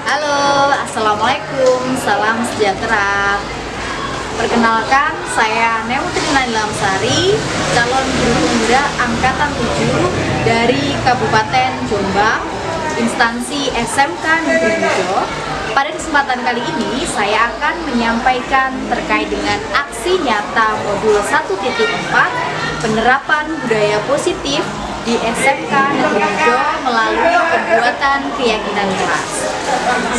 Halo, Assalamualaikum, salam sejahtera. Perkenalkan, saya Neutrina Lamsari, calon guru pemuda Angkatan 7 dari Kabupaten Jombang, instansi SMK Negeri Mojo. Pada kesempatan kali ini, saya akan menyampaikan terkait dengan aksi nyata modul 1.4 penerapan budaya positif di SMK Negeri Mojo melalui pembuatan keyakinan kelas.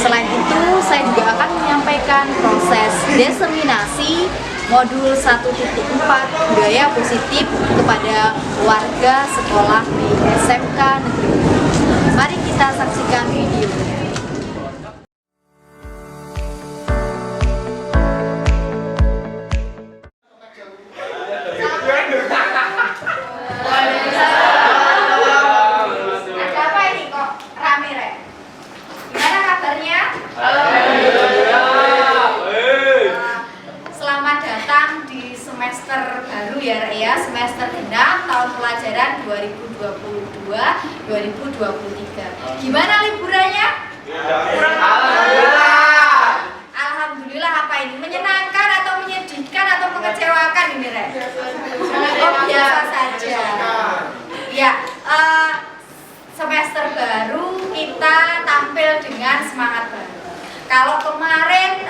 Selain itu, saya juga akan menyampaikan proses diseminasi modul 1.4 budaya positif kepada warga sekolah di SMK Negeri Mojo. Mari kita saksikan videonya. Selamat datang di semester baru ya, semester genap tahun pelajaran 2022-2023. Gimana liburannya? Alhamdulillah. Apa ini? Menyenangkan atau menyedihkan atau mengecewakan ini, Re? Oh, biasa saja. Ya, semester baru kita tampil dengan semangat baru. Kalau kemarin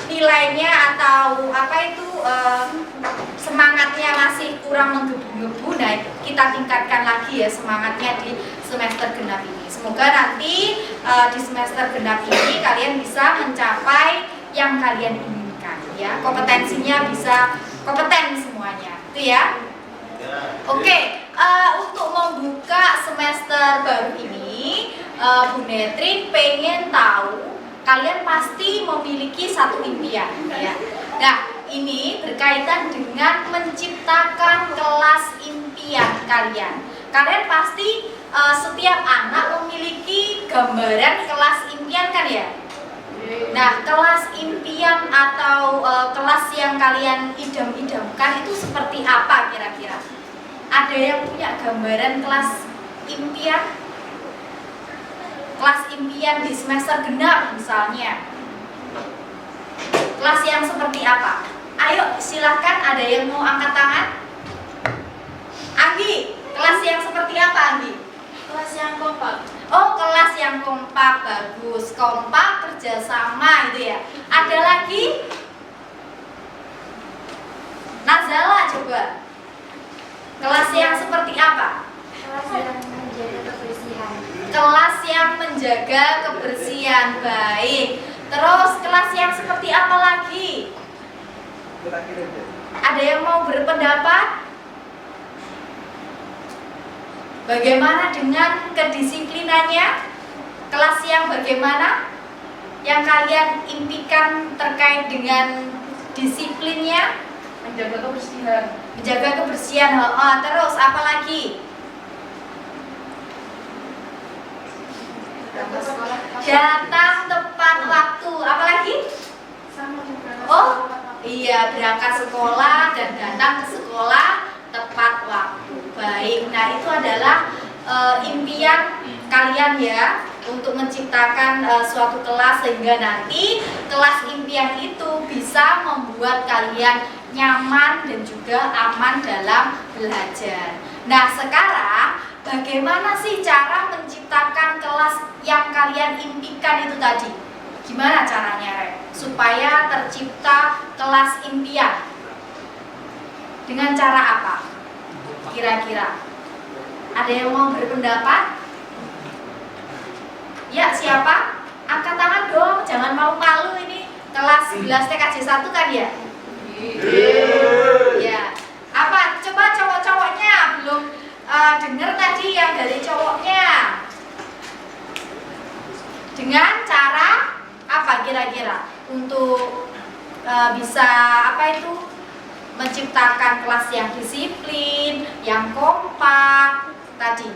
nilainya atau semangatnya masih kurang menggebu-gebu, nah kita tingkatkan lagi ya semangatnya di semester genap ini. Semoga nanti di semester genap ini kalian bisa mencapai yang kalian inginkan ya. Kompetensinya bisa kompeten semuanya, itu ya. Oke, untuk membuka semester baru ini, Bu Netrin pengen tahu kalian pasti memiliki satu impian ya. Nah, ini berkaitan dengan menciptakan kelas impian kalian. Kalian pasti setiap anak memiliki gambaran kelas impian kan ya? Nah, kelas impian atau kelas yang kalian idam-idamkan itu seperti apa kira-kira? Ada yang punya gambaran kelas impian? Kelas impian di semester genap misalnya. Kelas yang seperti apa? Ayo silahkan, ada yang mau angkat tangan? Anggi, kelas yang seperti apa Anggi? Kelas yang kompak. Oh, kelas yang kompak, bagus. Kompak, kerjasama itu ya. Ada lagi? Nazala coba. Kelas yang seperti apa? Kelas yang menjaga kebersihan. Kelas yang menjaga kebersihan, baik. Terus kelas yang seperti apa lagi? Ada yang mau berpendapat? Bagaimana dengan kedisiplinannya? Kelas yang bagaimana? Yang kalian impikan terkait dengan disiplinnya? Menjaga kebersihan. Menjaga kebersihan. Terus apa lagi? Datang tepat waktu. Apa lagi? Sama juga. Oh, iya, berangkat sekolah dan datang ke sekolah tepat waktu. Baik. Nah, itu adalah impian kalian ya, untuk menciptakan suatu kelas sehingga nanti kelas impian itu bisa membuat kalian nyaman dan juga aman dalam belajar. Nah, sekarang bagaimana sih cara menciptakan kelas yang kalian impikan itu tadi? Gimana caranya, Re? Supaya tercipta kelas impian. Dengan cara apa? Kira-kira. Ada yang mau berpendapat? Ya, siapa? Angkat tangan dong, jangan malu-malu, ini kelas 11 TKJ 1 kan ya? Ya. Apa? Coba cowok-cowoknya belum dengar tadi yang dari cowoknya. Dengan cara apa kira-kira untuk bisa menciptakan kelas yang disiplin, yang kompak tadi?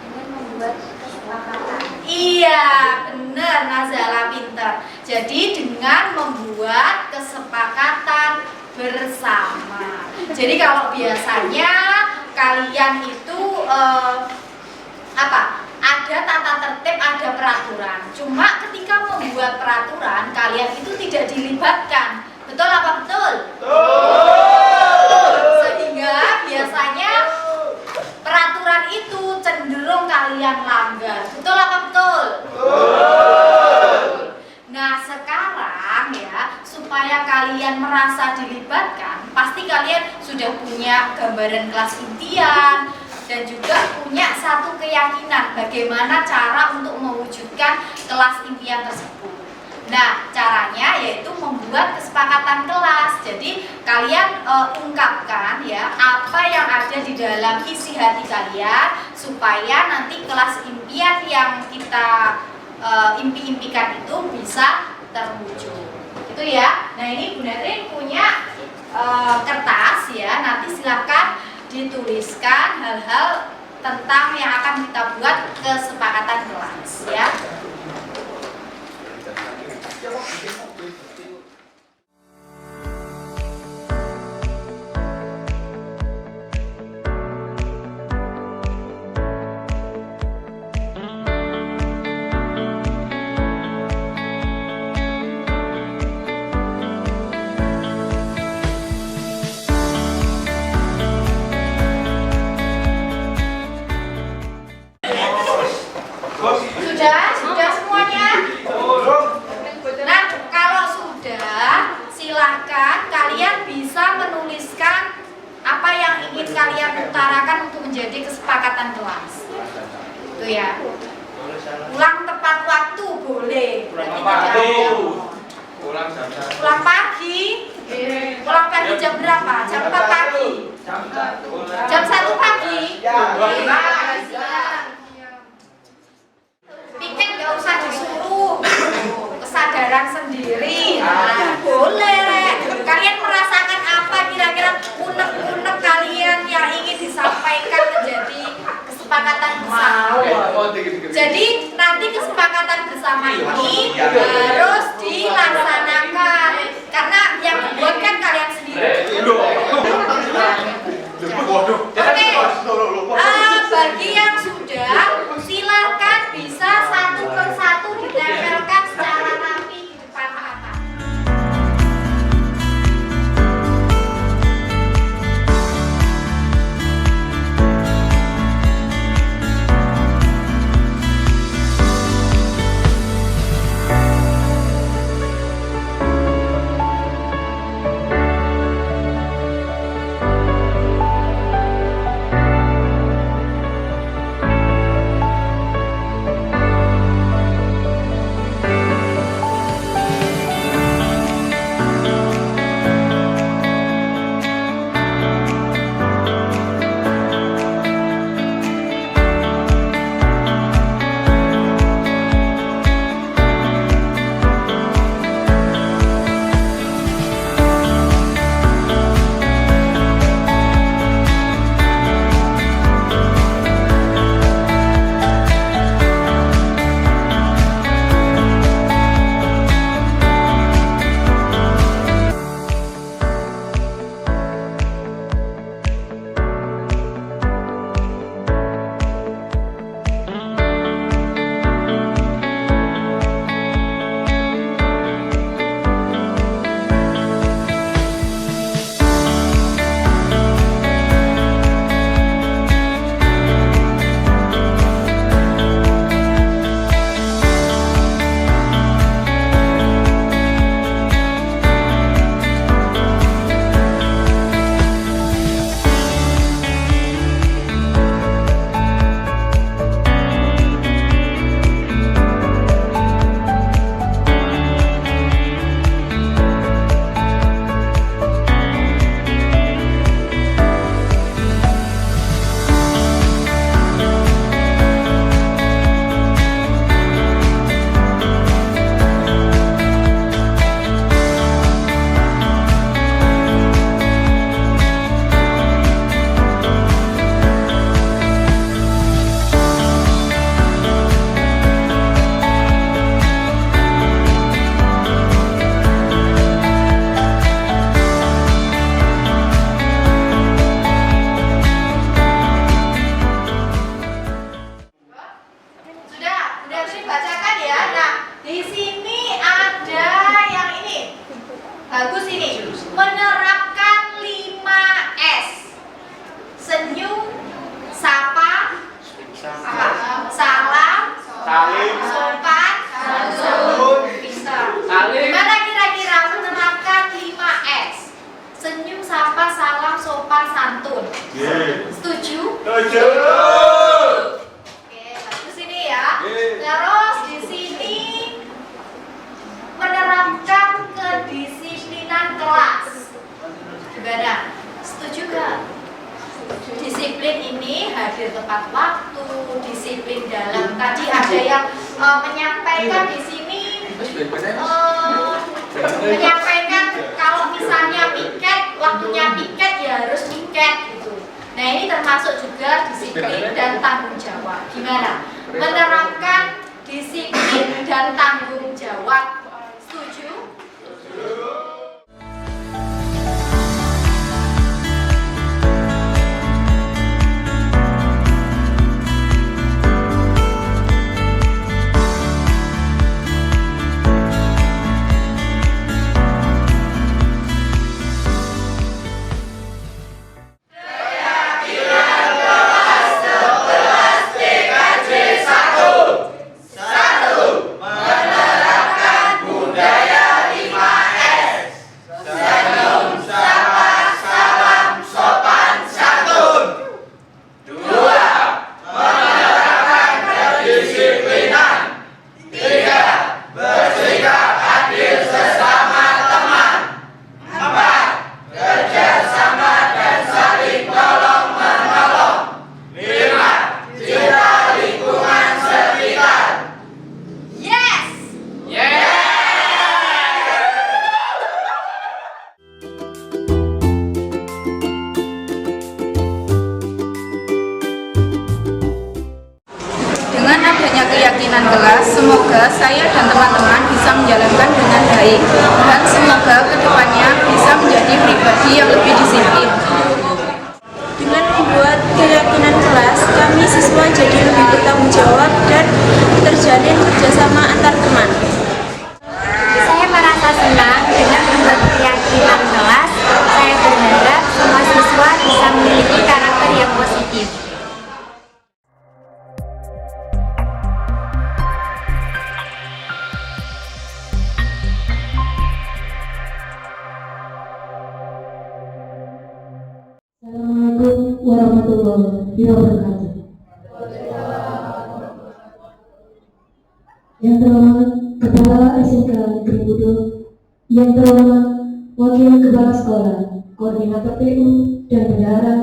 Dengan membuat kesepakatan. Iya, benar, Nazala pintar. Jadi dengan membuat kesepakatan bersama. Jadi kalau biasanya kalian itu ada tata tertib, ada peraturan. Cuma ketika membuat peraturan, kalian itu tidak dilibatkan. Betul apa betul? Sehingga biasanya peraturan itu cenderung kalian langgar. Betul apa betul? Nah sekarang ya, supaya kalian merasa dilibatkan, pasti kalian sudah punya gambaran kelas impian dan juga punya satu keyakinan bagaimana cara untuk mewujudkan kelas impian tersebut. Nah caranya yaitu membuat kesepakatan kelas. Jadi kalian ungkapkan ya apa yang ada di dalam isi hati kalian supaya nanti kelas impian yang kita impi-impikan itu bisa terwujud. Itu ya. Nah ini Bu Natrin punya kertas ya. Nanti silahkan dituliskan hal-hal tentang yang akan kita buat kesepakatan kelas ya. Sudah semuanya? Nah, kalau sudah, silahkan kalian bisa menuliskan apa yang ingin kalian utarakan untuk menjadi kesepakatan kelas. Itu ya. Pulang tepat waktu boleh. Berarti pulang pagi. Pulang pagi jam berapa? Jam 4 pagi. Jam 1 pagi. Piket nggak usah disuruh, kesadaran sendiri. Nah, boleh. Kalian merasakan apa kira-kira unek-unek kalian yang ingin disampaikan menjadi kesepakatan bersama. Jadi nanti kesepakatan bersama ini harus dilaksanakan karena yang membuat kan kalian sendiri. Oke, bagi yang sudah silakan bisa satu persatu ditempelkan secara rapi di depan mata. ada yang menyampaikan di sini menyampaikan kalau misalnya piket, waktunya piket ya harus piket gitu. Nah ini termasuk juga disiplin dan tanggung jawab. Gimana? Menerapkan disiplin dan tanggung jawab. Setuju? Dengan adanya keyakinan kelas, semoga saya dan teman-teman bisa menjalankan dengan baik dan semoga kedepannya bisa menjadi pribadi yang lebih disiplin. Dengan membuat keyakinan kelas, kami siswa jadi lebih bertanggung jawab dan terjalin kerjasama antar teman. Saya merasa senang dengan membuat keyakinan kelas. Saya berharap semua siswa bisa memiliki karakter yang positif. Assalamualaikum warahmatullahi wabarakatuh. Yang terhormat Kepala SMK Negeri Budo, yang terhormat Wakil Kepala Sekolah, Koordinator PU dan Bendahara,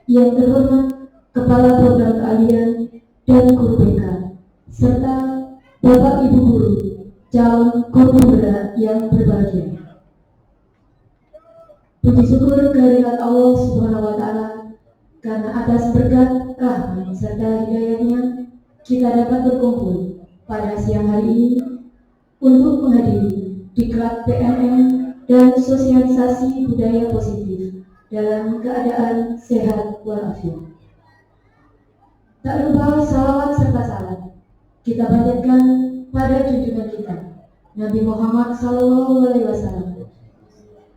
yang terhormat Kepala Program Keahlian dan Guru BK, serta Bapak Ibu Guru, calon guru berat yang berbahagia. Puji syukur kehadirat Allah Subhanahu wa Ta'ala, karena atas berkat, rahmat serta hidayahnya kita dapat berkumpul pada siang hari ini untuk menghadiri diklat PNM dan sosialisasi budaya positif dalam keadaan sehat walafiat. Tak lupa salawat serta salam kita panjatkan pada junjungan kita Nabi Muhammad SAW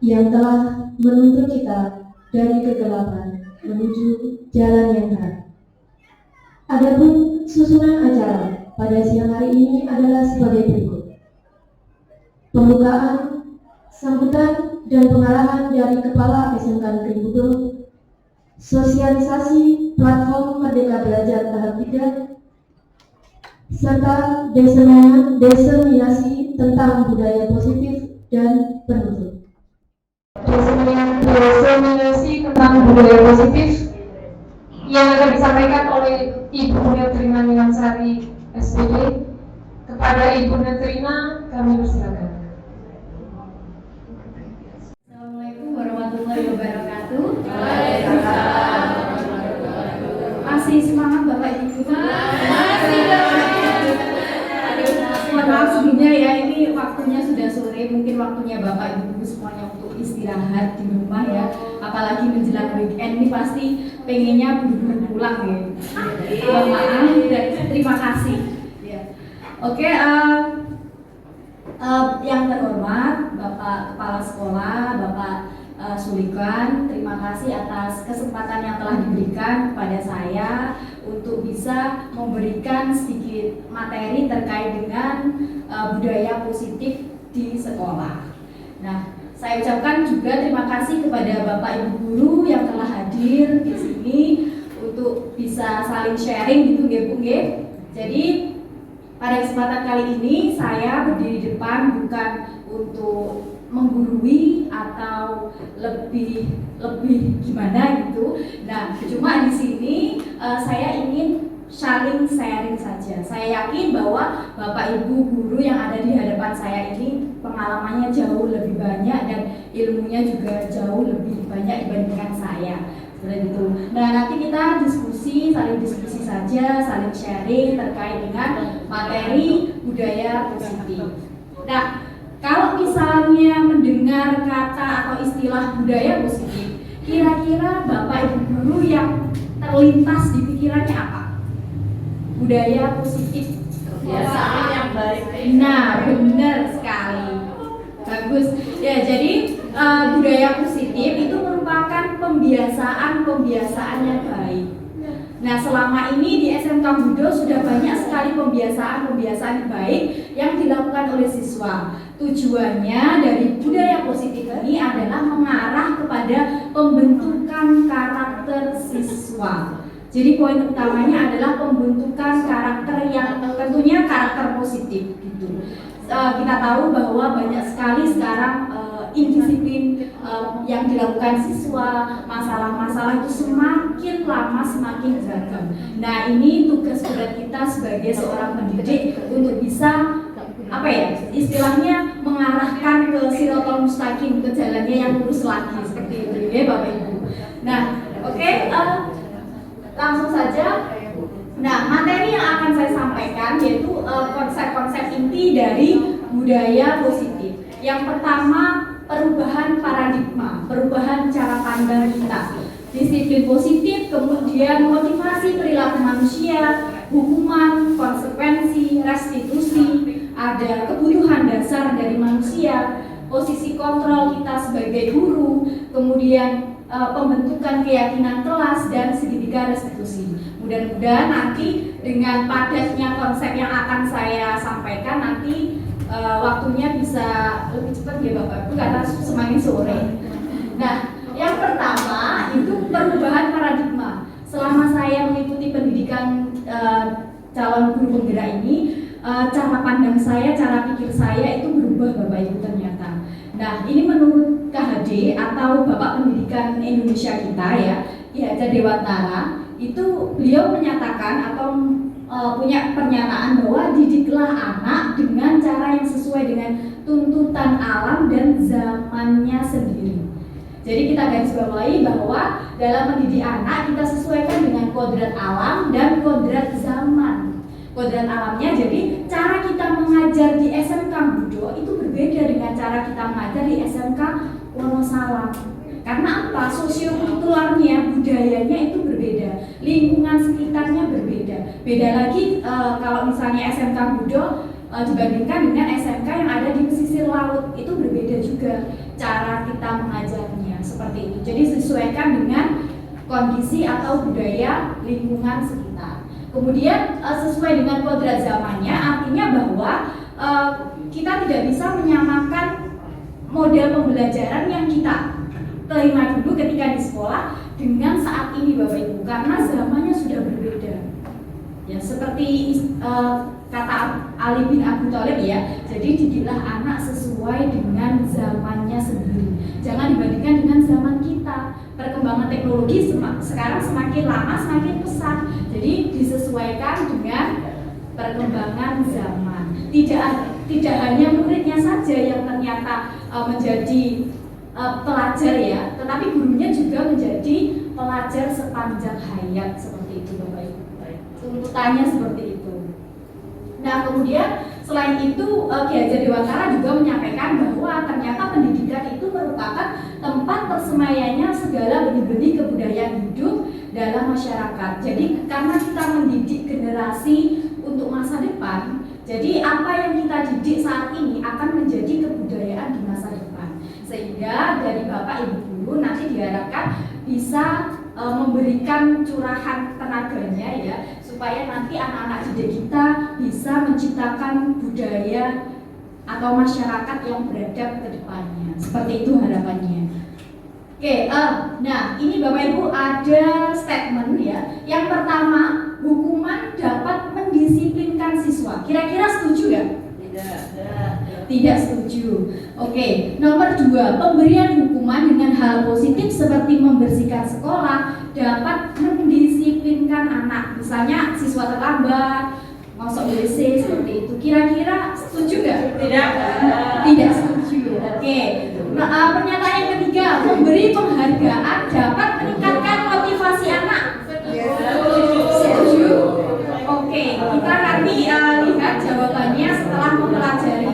yang telah menuntun kita dari kegelapan menuju jalan yang terang. Adapun susunan acara pada siang hari ini adalah sebagai berikut: pembukaan, sambutan dan pengarahan dari Kepala SMK Negeri Budo, sosialisasi platform Merdeka Belajar tahap 3, serta diseminasi tentang budaya positif dan penutup. Diseminasi tentang budaya positif yang akan disampaikan oleh Ibu Netrina Minansari SPD. Kepada Ibu Netrina kami persilakan. Assalamualaikum warahmatullahi wabarakatuh. Masih semangat Bapak Ibu? Mohon maaf sebelumnya ya, ini waktunya sudah sore, mungkin waktunya Bapak Ibu semuanya untuk istirahat di rumah ya. Apalagi menjelang weekend ini pasti pengennya buru-buru pulang ya. Mohon maaf dan terima kasih. Ya. Oke, yang terhormat Bapak Kepala Sekolah, Bapak Sulikan, terima kasih atas kesempatan yang telah diberikan kepada saya untuk bisa memberikan sedikit materi terkait dengan budaya positif di sekolah. Nah, saya ucapkan juga terima kasih kepada Bapak Ibu Guru yang telah hadir di sini untuk bisa saling sharing gitu nggih Bu nggih. Jadi pada kesempatan kali ini saya berdiri di depan bukan untuk menggurui atau lebih gimana gitu. Nah, cuma di sini saya ingin saling sharing saja. Saya yakin bahwa Bapak Ibu guru yang ada di hadapan saya ini pengalamannya jauh lebih banyak dan ilmunya juga jauh lebih banyak dibandingkan saya. Seperti itu. Nah, nanti kita saling diskusi saja, saling sharing terkait dengan materi budaya positif. Nah, kalau misalnya mendengar kata atau istilah budaya positif, kira-kira Bapak Ibu guru yang terlintas di pikirannya apa? Budaya positif, kebiasaan yang baik. Nah, benar sekali, bagus. Ya, jadi budaya positif itu merupakan pembiasaan yang baik. Nah, selama ini di SMK Budo sudah banyak sekali pembiasaan baik yang dilakukan oleh siswa. Tujuannya dari budaya positif ini adalah mengarah kepada pembentukan karakter siswa. Jadi poin utamanya adalah pembentukan karakter yang tentunya karakter positif gitu. Kita tahu bahwa banyak sekali sekarang indisiplin yang dilakukan siswa, masalah-masalah itu semakin lama semakin beragam. Nah, ini tugas berat kita sebagai seorang pendidik untuk bisa istilahnya mengarahkan ke siratal mustaqim, ke jalannya yang lurus lagi seperti itu ya Bapak Ibu. Nah, oke. Langsung saja. Nah, materi yang akan saya sampaikan yaitu konsep-konsep inti dari budaya positif. Yang pertama, perubahan paradigma, perubahan cara pandang kita. Disiplin positif, kemudian motivasi perilaku manusia, hukuman, konsekuensi, restitusi, ada kebutuhan dasar dari manusia, posisi kontrol kita sebagai guru, kemudian pembentukan keyakinan kelas dan segitiga restitusi. Mudah-mudahan nanti dengan padatnya konsep yang akan saya sampaikan nanti waktunya bisa lebih cepat ya Bapak Ibu karena semakin sore. Nah, yang pertama itu perubahan paradigma. Selama saya mengikuti pendidikan calon guru penggerak ini, cara pandang saya, cara pikir saya itu berubah Bapak Ibu ternyata. Nah, ini menurut KHD atau Bapak Pendidikan Indonesia kita ya, Ki Hajar Dewantara, itu beliau menyatakan atau punya pernyataan bahwa didiklah anak dengan cara yang sesuai dengan tuntutan alam dan zamannya sendiri. Jadi kita garis bawahi bahwa dalam mendidik anak kita sesuaikan dengan kodrat alam dan kodrat zaman. Kodrat alamnya, jadi cara kita mengajar di SMK Budo itu berbeda dengan cara kita mengajar di SMK Wonosalam. Karena apa? Sosiokulturalnya, budayanya itu berbeda, lingkungan sekitarnya berbeda. Beda lagi kalau misalnya SMK Budo dibandingkan dengan SMK yang ada di pesisir laut, itu berbeda juga cara kita mengajarnya seperti itu. Jadi sesuaikan dengan kondisi atau budaya lingkungan sekitar. Kemudian sesuai dengan kodrat zamannya, artinya bahwa kita tidak bisa menyamakan model pembelajaran yang kita terima dulu ketika di sekolah dengan saat ini Bapak Ibu, karena zamannya sudah berbeda. Ya, seperti kata Ali bin Abi Thalib ya, jadi didiklah anak sesuai dengan zamannya sendiri. Jangan dibandingkan dengan zaman kita. Perkembangan teknologi sekarang semakin lama semakin pesat. Jadi disesuaikan dengan perkembangan zaman. Tidak hanya muridnya saja yang ternyata menjadi pelajar ya, tetapi gurunya juga menjadi pelajar sepanjang hayat seperti itu Bapak Ibu. Tuntutannya seperti itu. Nah, kemudian selain itu Ki Hajar Dewantara juga menyampaikan bahwa ternyata pendidikan itu merupakan tempat tersemayanya segala benih-benih kebudayaan hidup dalam masyarakat. Jadi karena kita mendidik generasi untuk masa depan, jadi apa yang kita didik saat ini akan menjadi kebudayaan di masa depan. Sehingga dari Bapak Ibu guru nanti diharapkan bisa memberikan curahan tenaganya ya, supaya nanti anak-anak didik kita bisa menciptakan budaya atau masyarakat yang beradab ke depannya. Seperti itu harapannya. Oke, nah ini Bapak Ibu ada statement ya. Yang pertama, hukuman dapat mendisiplinkan siswa. Kira-kira setuju ya? Tidak setuju. Oke, nomor 2, pemberian hukuman dengan hal positif seperti membersihkan sekolah dapat mendisiplinkan mendisiplinkan anak. Misalnya siswa terlambat, masuk WC seperti itu. Kira-kira setuju nggak? Tidak setuju. Oke. Nah, pernyataan yang ketiga, memberi penghargaan dapat meningkatkan motivasi anak. Setuju? Oke, kita nanti lihat jawabannya setelah mempelajari.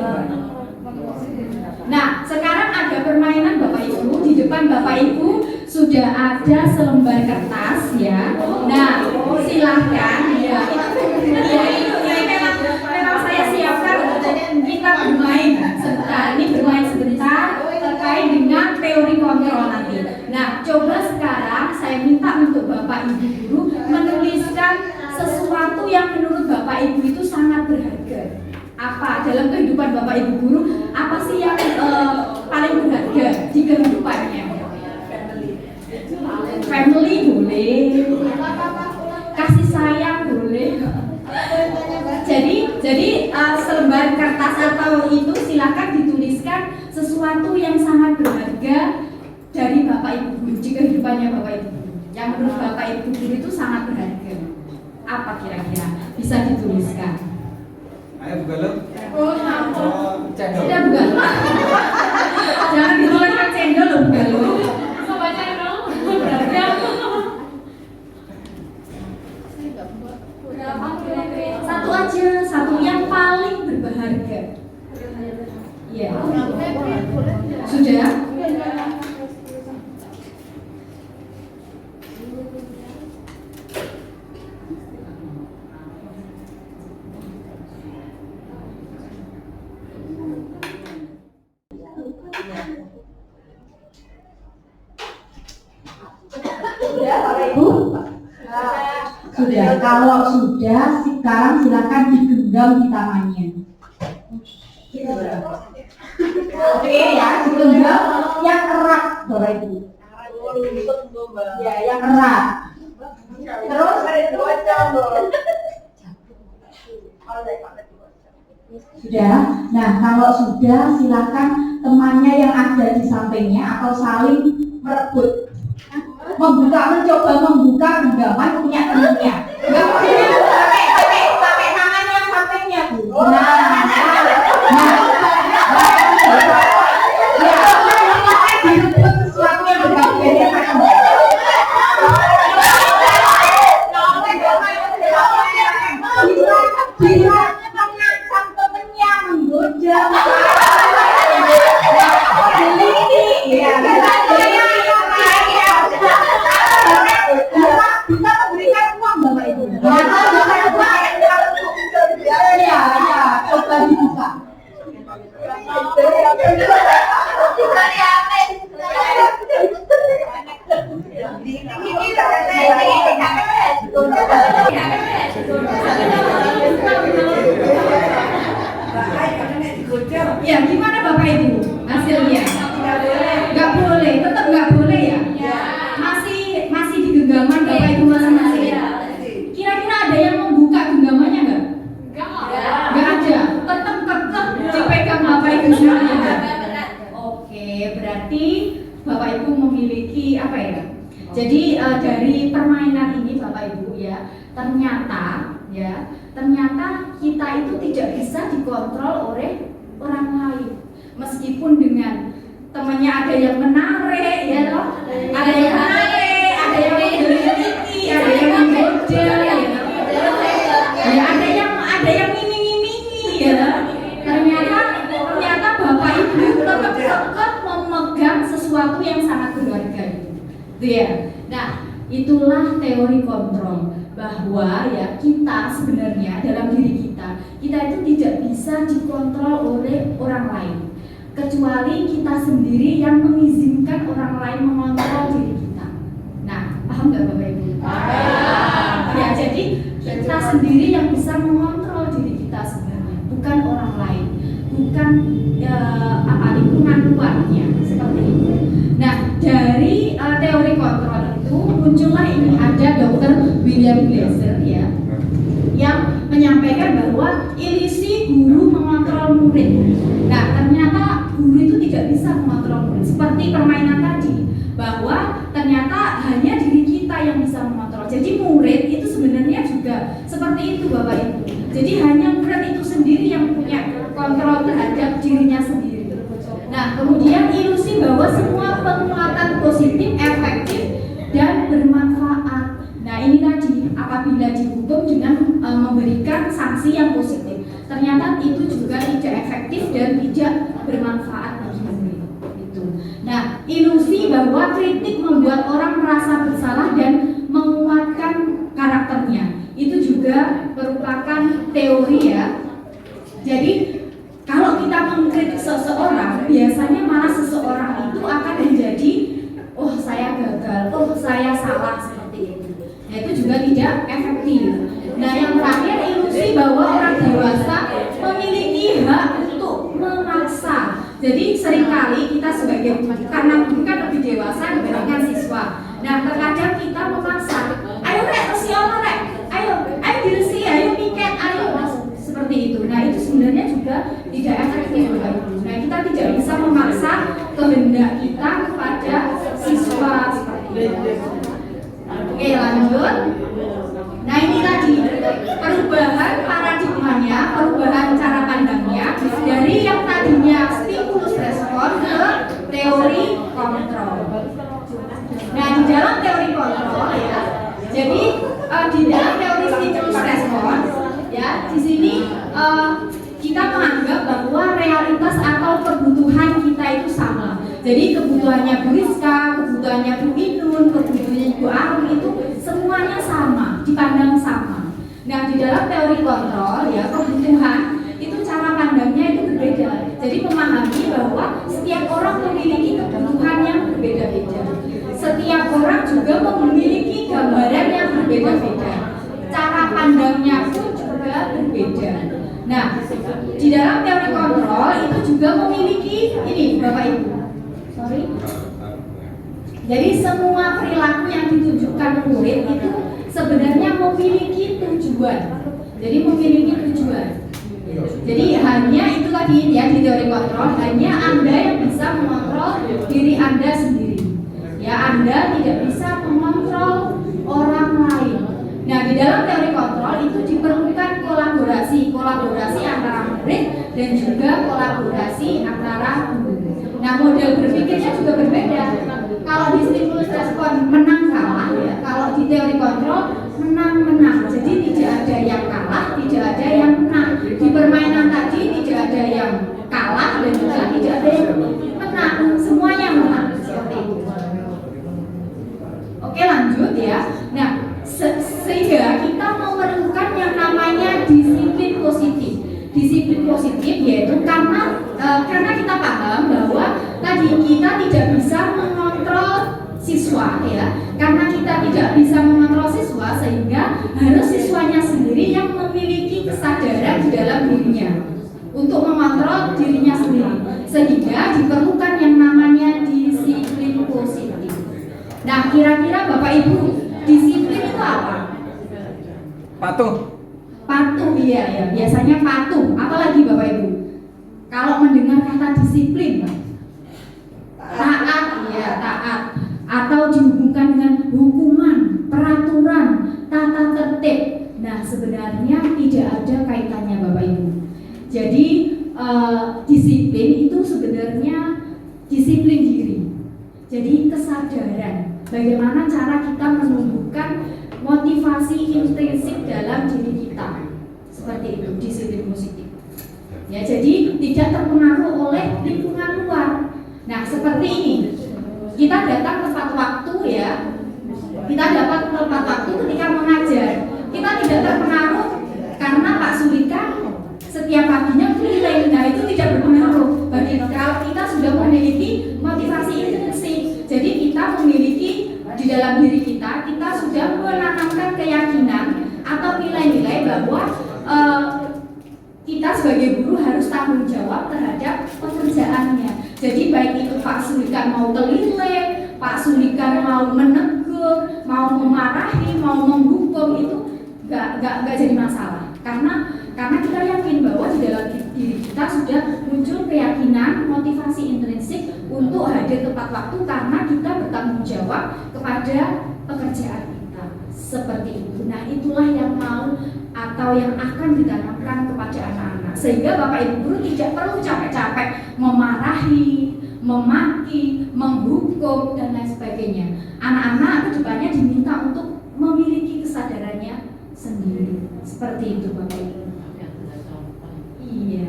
Nah, sekarang ada permainan Bapak Ibu. Di depan Bapak Ibu sudah ada selembar kertas ya. Nah, silahkan ya. Memang saya siapkan untuk kita bermain sebentar. Ini bermain sebentar terkait dengan teori kontrol nanti. Nah, coba sekarang saya minta untuk Bapak Ibu guru menuliskan sesuatu yang menurut Bapak Ibu itu sangat berharga. Apa dalam kehidupan Bapak Ibu guru? Apa sih yang paling berharga di kehidupannya? Family boleh, kasih sayang boleh. Jadi selembar kertas atau itu silakan dituliskan sesuatu yang sangat berharga dari Bapak Ibu guru di kehidupannya Bapak Ibu guru. Yang menurut Bapak Ibu guru itu sangat berharga. Apa kira-kira? Bisa dituliskan. Ayo bugaluk. Tidak bugaluk. Jangan dituliskan cendol loh bugaluk. Sobat channel berharga. Satu aja, satu yang paling berharga. Iya. Sudah? Sudah, kalau sudah, sekarang silakan digenggam di tangannya. Oke ya, digenggam yang erat, Bapak Ibu. Ya, yang erat. Terus sudah. Nah, kalau sudah, silakan temannya yang ada di sampingnya atau saling merebut. Mencoba membuka genggaman punya temannya. Enggak boleh pakai tangan yang sampingnya, Bu. Direbut sesuatu yang berbeda sama bisa mengancam temannya, menggoda. Bisa memberikan uang Bapak Ibu. Ya, coba dibuka. Ya, gimana Bapak Ibu hasilnya? Nggak boleh, tetap nggak boleh ya? Masih di genggaman Bapak Ibu masing-masing. Kira-kira ada yang membuka genggamannya nggak? Nggak ada. Tetap dipegang Bapak Ibu semuanya. Oke, berarti Bapak Ibu memiliki apa ya? Jadi dari permainan ini Bapak Ibu ya, ternyata kita itu tidak bisa dikontrol oleh orang lain. Meskipun dengan temannya ada yang menarik ya loh, ada yang menarik, ada yang memiliki, ada yang menggoda ya, ada yang ngiming-ngimingi ya. Ternyata Bapak Ibu tetap memegang sesuatu yang sangat berharga gitu ya. Nah, itulah teori kontrol, bahwa ya kita sebenarnya dalam diri kita itu tidak bisa dikontrol oleh orang lain, kecuali kita sendiri yang mengizinkan orang lain mengontrol diri kita. Nah, paham nggak Bapak Ibu? Ya, jadi kita sendiri yang bisa mengontrol diri kita sebenarnya, bukan orang lain, bukan lingkungan luarnya seperti itu. Nah, dari teori kontrol itu muncullah ini, ada Dr. William Glasser ya, yang menyampaikan bahwa ilusi guru mengontrol murid. Nah, ternyata guru itu tidak bisa mengontrol murid. Seperti permainan tadi, bahwa ternyata hanya diri kita yang bisa mengontrol Jadi murid itu sebenarnya juga seperti itu Bapak Ibu. Jadi hanya murid itu sendiri yang punya kontrol terhadap dirinya sendiri. Nah, kemudian ilusi bahwa semua penguatan positif efektif dan bermanfaat. Nah, ini tadi apabila dihukum dengan memberikan sanksi yang positif, ternyata itu juga tidak efektif dan tidak bermanfaat bagi murid. Itu. Nah, ilusi bahwa kritik membuat orang merasa bersalah dan menguatkan karakternya, itu juga merupakan teori ya. Jadi kalau kita mengkritik seseorang, biasanya malah seseorang itu akan menjadi, oh saya gagal, oh saya salah, seperti itu. Nah, itu juga tidak efektif. Nah, yang terakhir ilusi bahwa orang dewasa memiliki hak untuk memaksa. Jadi seringkali kita sebagai guru, karena guru kan lebih dewasa dibandingkan siswa. Nah, terkadang kita memaksa, ayo rek, usia rek, ayo diresi, ayo piket, ayo, seperti itu. Nah, itu sebenarnya juga tidak efektif Bapak Ibu. Nah, kita tidak bisa memaksa kehendak kita kepada siswa seperti itu. Oke, lanjut. Nah, ini tadi perubahan paradigmanya, perubahan cara pandangnya dari yang tadinya stimulus respon ke teori kontrol. Nah, di dalam teori kontrol ya, jadi di dalam teori stimulus respon ya, di sini kita menganggap bahwa realitas atau kebutuhan kita itu sama. Jadi kebutuhannya Bu Rizka, kebutuhannya Bu Inun, kebutuhannya Bu Arum itu semuanya sama, dipandang sama. Nah, di dalam teori kontrol ya, kebutuhan itu cara pandangnya itu berbeda. Jadi memahami bahwa setiap orang memiliki kebutuhan yang berbeda-beda. Setiap orang juga memiliki gambaran yang berbeda-beda. Cara pandangnya pun juga berbeda. Nah, di dalam teori kontrol itu juga memiliki ini Bapak Ibu. Jadi semua perilaku yang ditunjukkan murid itu sebenarnya memiliki tujuan. Jadi memiliki tujuan. Jadi hanya itu tadi ya, di teori kontrol hanya Anda yang bisa mengontrol diri Anda sendiri. Ya, Anda tidak bisa mengontrol orang lain. Nah, di dalam teori kontrol itu diperlukan kolaborasi antara murid dan juga kolaborasi antara guru. Nah, model berpikirnya juga berbeda. Kalau di stimulus respon menang kalah ya, kalau di teori kontrol menang. Jadi tidak ada yang kalah, tidak ada yang menang. Di permainan tadi tidak ada yang kalah dan juga tidak ada yang menang. Semuanya menang seperti itu. Oke, lanjut ya. Nah, sehingga kita memerlukan yang namanya disiplin positif. Disiplin positif yaitu karena kita paham bahwa tadi kita tidak bisa mengontrol siswa ya. Karena kita tidak bisa mengontrol siswa, sehingga harus siswanya sendiri yang memiliki kesadaran di dalam dirinya untuk mengontrol dirinya sendiri. Sehingga diperlukan yang namanya disiplin positif. Nah, kira-kira Bapak Ibu, disiplin itu apa? Patuh. Patuh, iya ya. Biasanya patuh. Apalagi Bapak Ibu? Kalau mendengar kata disiplin, taat, ya taat. Atau dihubungkan dengan hukuman, peraturan, tata tertib. Nah, sebenarnya tidak ada kaitannya Bapak Ibu. Jadi disiplin itu sebenarnya disiplin diri. Jadi kesadaran. Bagaimana cara kita menumbuhkan motivasi intrinsik dalam diri kita, seperti itu disiplin positif. Ya, jadi tidak terpengaruh oleh lingkungan luar. Nah, seperti ini, kita datang tepat waktu ya. Kita dapat tepat waktu ketika mengajar. Kita tidak terpengaruh karena Pak Sulika setiap paginya keliling. Nah, itu tidak berpengaruh bagi kalau kita sudah memiliki motivasi intrinsik. Jadi kita memiliki di dalam diri kita sudah menanamkan keyakinan atau nilai-nilai bahwa kita sebagai guru harus tanggung jawab terhadap pekerjaannya. Jadi baik itu Pak Sulikan mau keliling, Pak Sulikan mau menegur, mau memarahi, mau menghukum, itu nggak jadi masalah. Karena kita yakin bahwa di dalam diri kita sudah muncul keyakinan, motivasi intrinsik untuk hadir tepat waktu karena kita bertanggung jawab kepada pekerjaan kita. seperti itu. Nah, itulah yang mau atau yang akan ditanamkan kepada anak-anak, sehingga Bapak Ibu guru tidak perlu capek-capek memarahi, memaki, menghukum dan lain sebagainya. Anak-anak kedepannya diminta untuk memiliki kesadarannya sendiri. Seperti itu Bapak Ibu. Iya.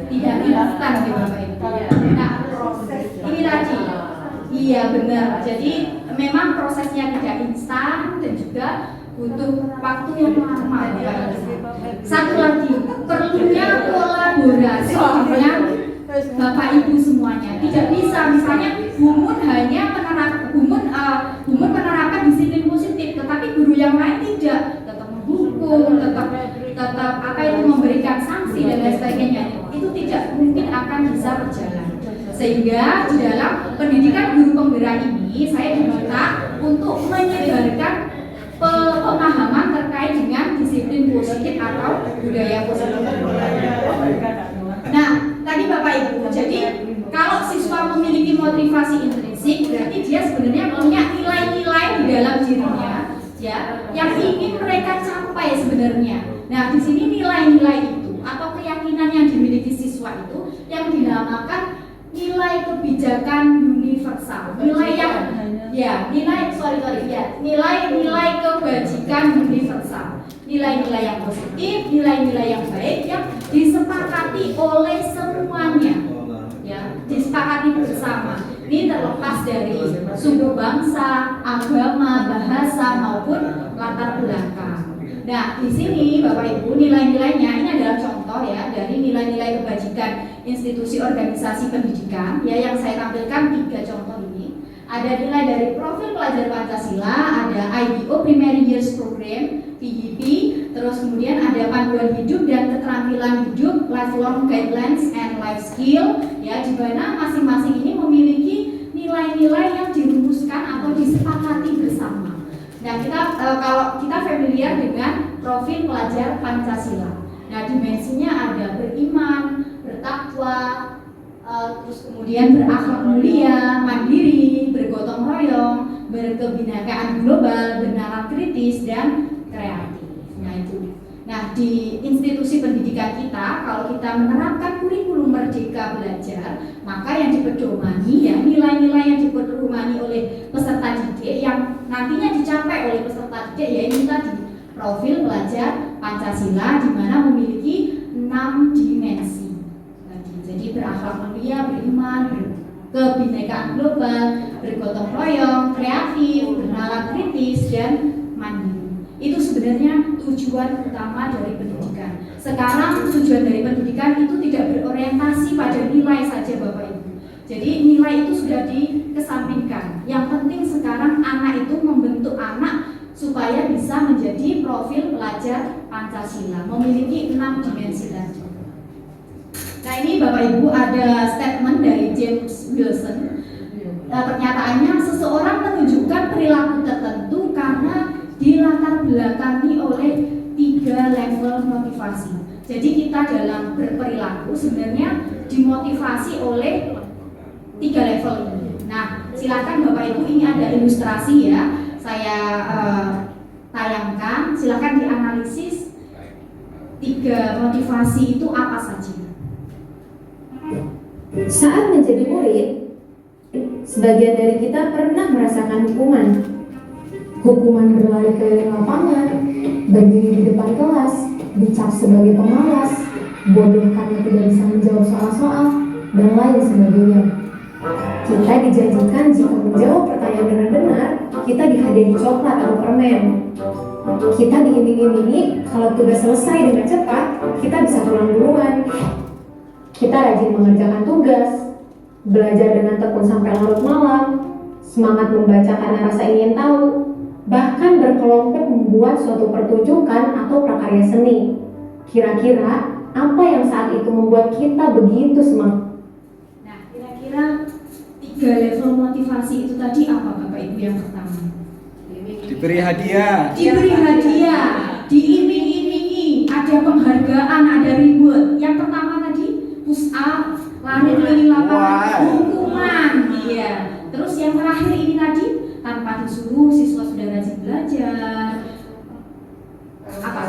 Tidak instan ya Bapak Ibu. Nah, ini tadi. Iya benar. Jadi memang prosesnya tidak instan dan juga butuh waktu yang lama ya. Satu lagi, perlunya kolaborasi dengan Bapak Ibu semuanya. Tidak bisa misalnya Bumun hanya menerapkan disiplin positif, tetapi guru yang lain tidak, tetap menghukum, tetap memberikan sanksi dan lain sebagainya. Itu tidak mungkin akan bisa berjalan. Sehingga di dalam pendidikan guru penggerak ini saya diminta untuk menyebarkan pemahaman terkait dengan disiplin positif atau budaya positif. Nah, tadi Bapak Ibu, jadi kalau siswa memiliki motivasi intrinsik, berarti dia sebenarnya punya nilai-nilai di dalam dirinya, ya, yang ingin mereka capai sebenarnya. Nah, di sini nilai-nilai itu atau keyakinan yang dimiliki siswa itu yang dinamakan nilai kebijakan universal, nilai kebajikan universal, nilai-nilai yang positif, nilai-nilai yang baik yang disepakati oleh semuanya, ya, disepakati bersama. Ini terlepas dari suku bangsa, agama, bahasa maupun latar belakang. Nah, di sini Bapak Ibu nilai-nilainya ini adalah contoh ya dari nilai-nilai kebajikan institusi organisasi pendidikan ya yang saya tampilkan 3 contoh ini. Ada nilai dari profil pelajar Pancasila, ada IDO Primary Years Program PYP, terus kemudian ada panduan hidup dan keterampilan hidup, lifelong guidelines and life skill ya, di mana masing-masing ini memiliki nilai-nilai yang dirumuskan atau disepakati bersama. Nah, kalau kita familiar dengan profil pelajar Pancasila. Nah, dimensinya ada beriman, bertakwa, terus kemudian berakhlak mulia, mandiri, bergotong royong, berkebinekaan global, bernalar kritis dan kreatif. Nah, itu. Nah, di institusi pendidikan kita, kalau kita menerapkan kurikulum Merdeka Belajar, maka yang dipedomani ya nilai-nilai yang dipedomani oleh peserta didik yang nantinya dicapai oleh peserta didik ya ini tadi profil pelajar Pancasila di mana memiliki 6 dimensi. Jadi berakhlak mulia, beriman, berkebinekaan global, bergotong royong, kreatif, bernalar kritis dan mandiri. Itu sebenarnya tujuan utama dari pendidikan. Sekarang tujuan dari pendidikan itu tidak berorientasi pada nilai saja Bapak Ibu. Jadi nilai itu sudah dikesampingkan. Yang penting sekarang anak itu membentuk anak supaya bisa menjadi profil pelajar Pancasila, memiliki 6 dimensi tadi. Nah, ini Bapak Ibu ada statement dari James Wilson. Pernyataannya seseorang menunjukkan perilaku tertentu karena dilatar belakangi oleh 3 level motivasi. Jadi kita dalam berperilaku sebenarnya dimotivasi oleh 3 level ini. Nah, silakan Bapak Ibu ini ada ilustrasi ya. Saya tayangkan. Silakan dianalisis 3 motivasi itu apa saja. Saat menjadi murid, sebagian dari kita pernah merasakan hukuman. Hukuman berlari keliling lapangan, berdiri di depan kelas, dicap sebagai pemalas, bodoh karena tidak bisa menjawab soal-soal, dan lain sebagainya. Kita dijanjikan jika menjawab pertanyaan dengan benar, kita dihadiahi coklat atau permen. Kita diiming-imingi kalau tugas selesai dengan cepat, kita bisa pulang duluan. Kita rajin mengerjakan tugas, belajar dengan tekun sampai larut malam, semangat membaca karena rasa ingin tahu, bahkan berkelompok membuat suatu pertunjukan atau prakarya seni. Kira-kira apa yang saat itu membuat kita begitu semangat? Nah, kira-kira 3 level motivasi itu tadi apa Bapak Ibu yang pertama? Diberi hadiah. Diberi hadiah, diiming-imingi, ada penghargaan, ada reward. Yang pertama tadi push up, lari keliling lapangan, hukuman, iya. Terus yang terakhir ini tadi tanpa disuruh siswa sudah sudah rajin belajar, apa?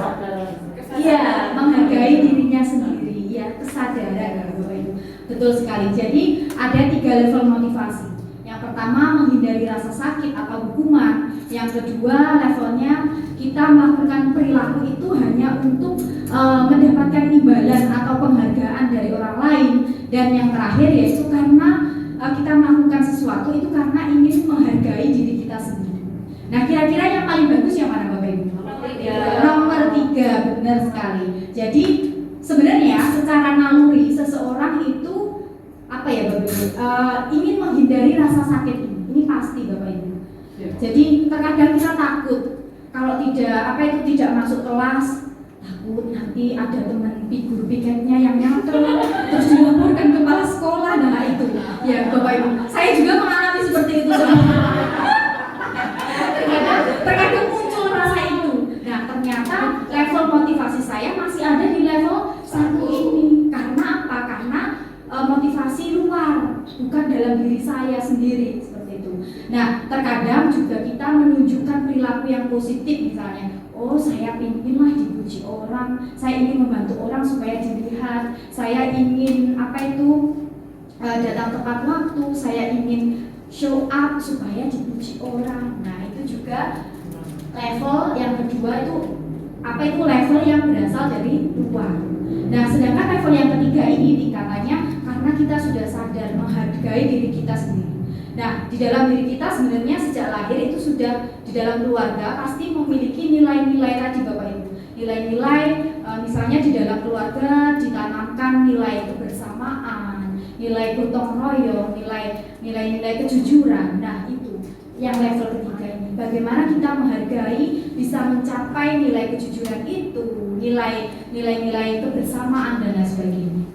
Iya, menghargai dirinya sendiri, ya kesadaran ya Bapak Ibu. Betul sekali. Jadi ada 3 level motivasi. Yang pertama menghindari rasa sakit atau hukuman. Yang kedua levelnya kita melakukan perilaku itu hanya untuk mendapatkan imbalan atau penghargaan dari orang lain. Dan yang terakhir yaitu karena kita melakukan sesuatu itu karena ingin menghargai diri kita sendiri. Nah, kira-kira yang paling bagus yang mana Bapak Ibu? Nomor 3, benar sekali. Jadi sebenarnya secara naluri seseorang itu apa ya Bapak Ibu? Ingin menghindari rasa sakit ini. Ini pasti Bapak Ibu. Jadi terkadang kita takut kalau tidak masuk kelas, takut nanti ada teman figur piketnya yang nyantol terus dilaporkan kepala sekolah. Nah itu ya Bapak Ibu, saya juga mengalami seperti itu. Terkadang muncul rasa itu. Nah ternyata level motivasi saya masih ada di level 1 ini. Karena apa? Karena motivasi luar, bukan dalam diri saya sendiri, seperti itu. Nah terkadang juga kita menunjukkan perilaku yang positif, misalnya oh saya inginlah dipuji orang, saya ingin membantu orang supaya dilihat, saya ingin datang tepat waktu, saya ingin show up supaya dipuji orang. Nah itu juga level yang kedua, itu level yang berasal dari luar. Nah sedangkan level yang ketiga ini tingkatannya karena kita sudah sadar menghargai diri kita sendiri. Nah di dalam diri kita sebenarnya sejak lahir itu sudah di dalam keluarga pasti memiliki nilai-nilai tadi Bapak Ibu. Nilai-nilai misalnya di dalam keluarga ditanamkan nilai kebersamaan, nilai gotong royong, nilai-nilai kejujuran. Nah itu yang level ketiga ini. Bagaimana kita menghargai, bisa mencapai nilai kejujuran itu, nilai-nilai kebersamaan dan lain sebagainya.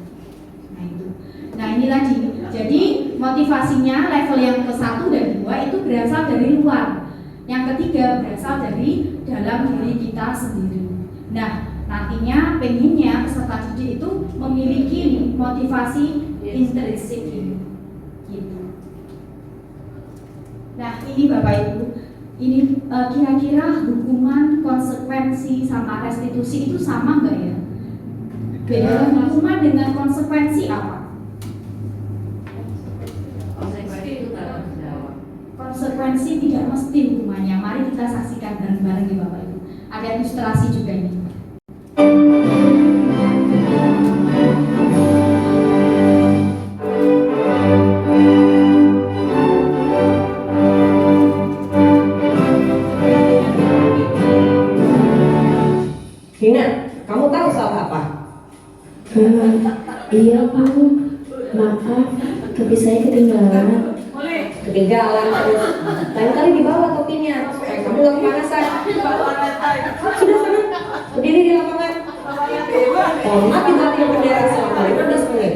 Nah itu. Nah ini tadi. Jadi motivasinya level yang ke-1 dan 2 itu berasal dari luar. Yang ketiga berasal dari dalam diri kita sendiri. Nah nantinya pengennya peserta didik itu memiliki motivasi intrinsik ini. Gitu. Nah ini Bapak Ibu, ini kira-kira hukuman, konsekuensi sama restitusi itu sama nggak ya? Beda hukuman dengan konsekuensi apa? Konsekuensi tidak mesti hukumannya. Mari kita saksikan bareng-bareng nih Bapak Ibu. Ada ilustrasi juga ini. Dina, kamu tahu salah apa? Iya Bu, maaf, tapi saya ketinggalan. Ketinggalan terus. Lain kali dibawa topinya supaya kamu gak kepanasan. Sudah sana, berdiri di lapangan. Hormat dibawa bendera selama 15 menit.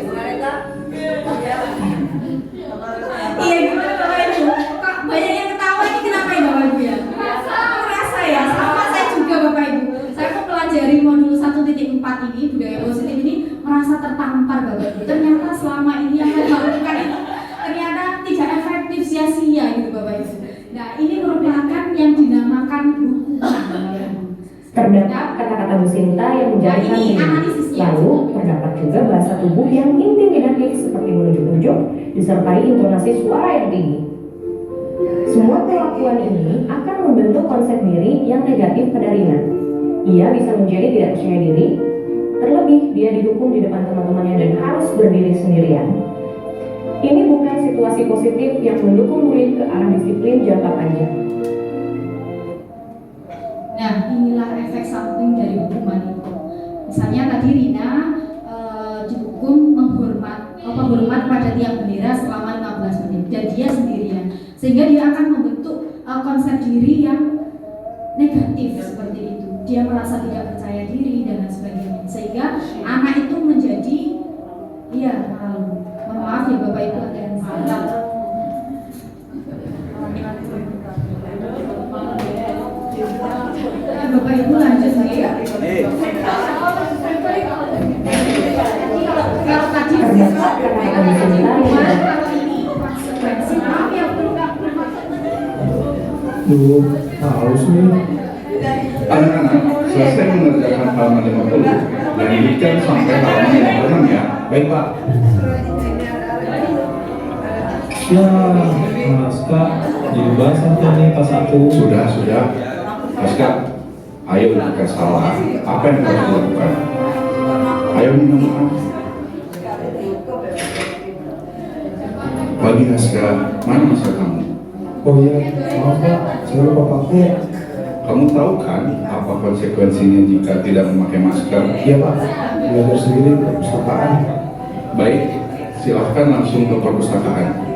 Iya gimana Bapak Ibu? Kok banyak yang ketawa ini kenapa ya Bapak Ibu ya? Merasa ya, sama saya juga Bapak Ibu. Saya mempelajari modul 1.4 ini, budaya positif ini, merasa tertampar Bapak Ibu. Ternyata selama ini yang saya lakukan itu ternyata tidak efektif, sia-sia gitu Bapak Ibu. Nah ini merupakan yang dinamakan hukuman Bapak Ibu. Terdapat kata-kata Bu Sinta yang menjadikan ini diri. analisisnya. Lalu terdapat juga bahasa tubuh yang intimidatif seperti menunjuk-nunjuk disertai intonasi suara yang tinggi. Semua perlakuan ini akan membentuk konsep diri yang negatif pada Rina. Ia bisa menjadi tidak percaya diri, terlebih dia dihukum di depan teman-temannya dan harus berdiri sendirian. Ini bukan situasi positif yang mendukung murid ke arah disiplin jangka panjang. Nah inilah efek samping dari hukuman itu. Misalnya tadi Rina dihukum menghormat pada tiang bendera selama 15 menit dan dia sendirian, sehingga dia akan membentuk konsep diri yang negatif seperti itu. Dia merasa tidak percaya diri dan lain sebagainya, sehingga anak itu menjadi malu. Mohon maaf ya Bapak Ibu ada yang salah. Bapak Ibu lanjut ya. Kalau tadi kalau ini konsekuensi maaf ya Bu. Haus nih. Anak-anak, selesai mengerjakan halaman 50, lanjutkan sampai halaman 56 ya. Baik Pak. Ya, Aska, jadi basah tuh nih pas aku. Sudah. Aska, ayo jika salah, apa yang harus dilakukan? Ayo minta maaf. Pagi Aska, mana masker kamu? Oh iya, maaf Pak, saya lupa pakai. Kamu tahu kan apa konsekuensinya jika tidak memakai masker? Iya Pak, belajar sendiri di perpustakaan. Baik, silahkan langsung ke perpustakaan.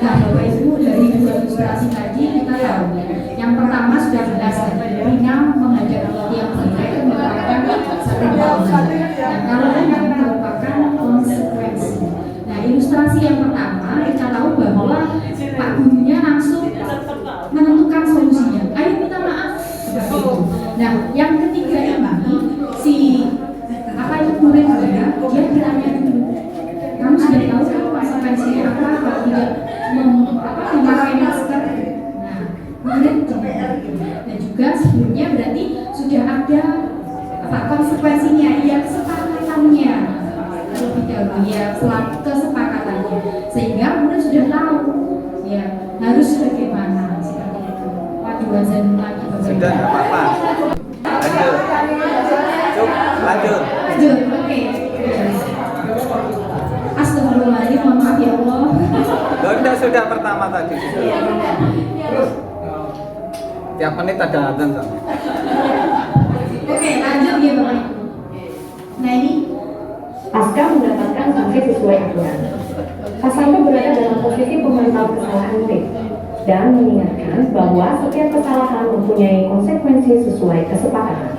Nah, Bapak Ibu, dari dua ilustrasi tadi kita tahu yang pertama sudah jelas Rina mengajak yang itu merupakan satu bangunan. Nah, kalau yang merupakan konsekuensi. Nah, ilustrasi yang pertama kita tahu bahwa Pak gurunya langsung menentukan solusinya. Ayo minta maaf seperti itu. Nah, yang ketiga ini si murid-muridnya dia bertanya dulu. Kamu sudah tahu kan konsekuensinya apa kalau tidak memakai masker? Nah, murid dan juga sebelumnya berarti sudah ada konsekuensinya, ya kesepakatannya lebih dahulu ya kesepakatannya, sehingga murid sudah tahu ya harus bagaimana seperti itu. Waduh, azan lagi Sudah, nggak apa-apa. Lanjut. Oke. Astagfirullahaladzim, mohon maaf ya Allah. Sudah pertama tadi. Tiap menit ada azan kan? Oke, lanjut ya Bapak Ibu. Nah ini Aska mendapatkan sanksi sesuai aturan. Pasangan berada dalam posisi pemantau kesalahan murid dan mengingatkan bahwa setiap kesalahan mempunyai konsekuensi sesuai kesepakatan.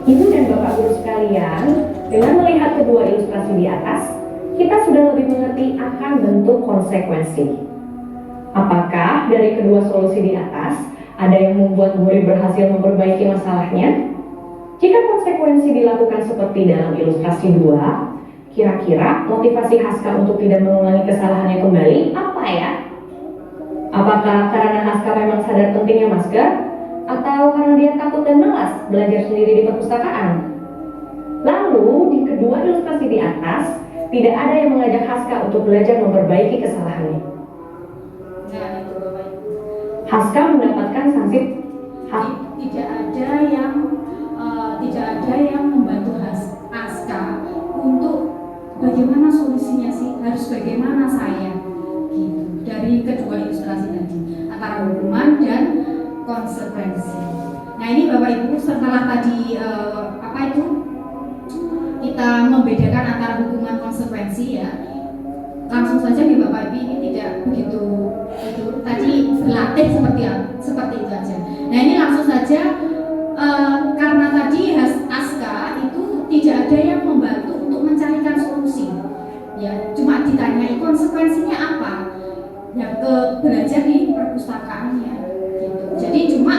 Ibu dan Bapak Guru sekalian, dengan melihat kedua ilustrasi di atas, kita sudah lebih mengerti akan bentuk konsekuensi. Apakah dari kedua solusi di atas ada yang membuat murid berhasil memperbaiki masalahnya? Jika konsekuensi dilakukan seperti dalam ilustrasi 2, kira-kira motivasi Haska untuk tidak mengulangi kesalahannya kembali apa ya? Apakah karena Haska memang sadar pentingnya masker? Atau karena dia takut dan malas belajar sendiri di perpustakaan? Lalu, di kedua ilustrasi di atas, tidak ada yang mengajak Haska untuk belajar memperbaiki kesalahannya. Haska mendapatkan sanksi. Tidak ada yang membantu Haska untuk bagaimana solusinya sih, harus bagaimana saya gitu. Dari kedua ilustrasi tadi antara hukuman dan konsekuensi. Nah ini Bapak Ibu, setelah tadi kita membedakan antara hukuman konsekuensi ya, langsung saja nih Bapak Ibu, ini tidak begitu itu tadi berlatih seperti itu aja. Nah ini langsung saja karena tadi Aska itu tidak ada yang membantu untuk mencarikan solusi ya, cuma ditanyai konsekuensinya apa ya, ke belajar di perpustakaannya gitu. Jadi cuma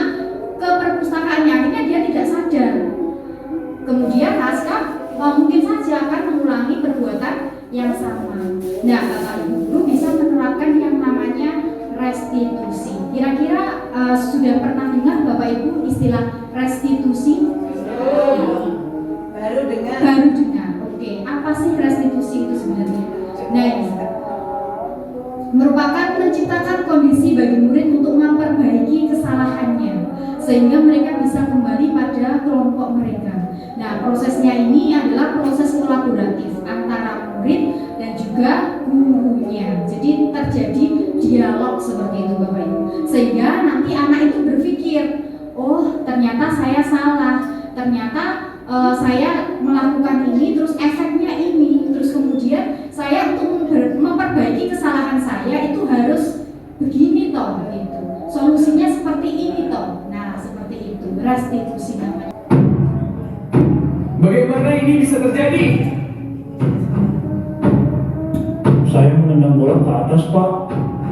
ke perpustakaannya, akhirnya dia tidak sadar, kemudian Aska mungkin saja akan mengulangi perbuatan yang sama. Nah, Bapak Ibu guru bisa menerapkan yang namanya restitusi. Kira-kira sudah pernah dengar Bapak Ibu istilah restitusi? Baru dengar. Oke, apa sih restitusi itu sebenarnya? Nah, ini merupakan menciptakan kondisi bagi murid untuk memperbaiki kesalahannya sehingga mereka bisa kembali pada kelompok mereka. Nah, prosesnya ini adalah proses kolaboratif antara murid dan juga gurunya. Jadi terjadi dialog seperti itu Bapak Ibu. Sehingga nanti anak itu berpikir, oh ternyata saya salah, ternyata saya melakukan ini, terus efeknya ini, terus kemudian saya untuk memperbaiki kesalahan saya itu harus begini toh, gitu. Solusinya seperti ini toh. Nah, seperti itu restitusi namanya. Bagaimana ini bisa terjadi? Saya menendang bola ke atas, Pak.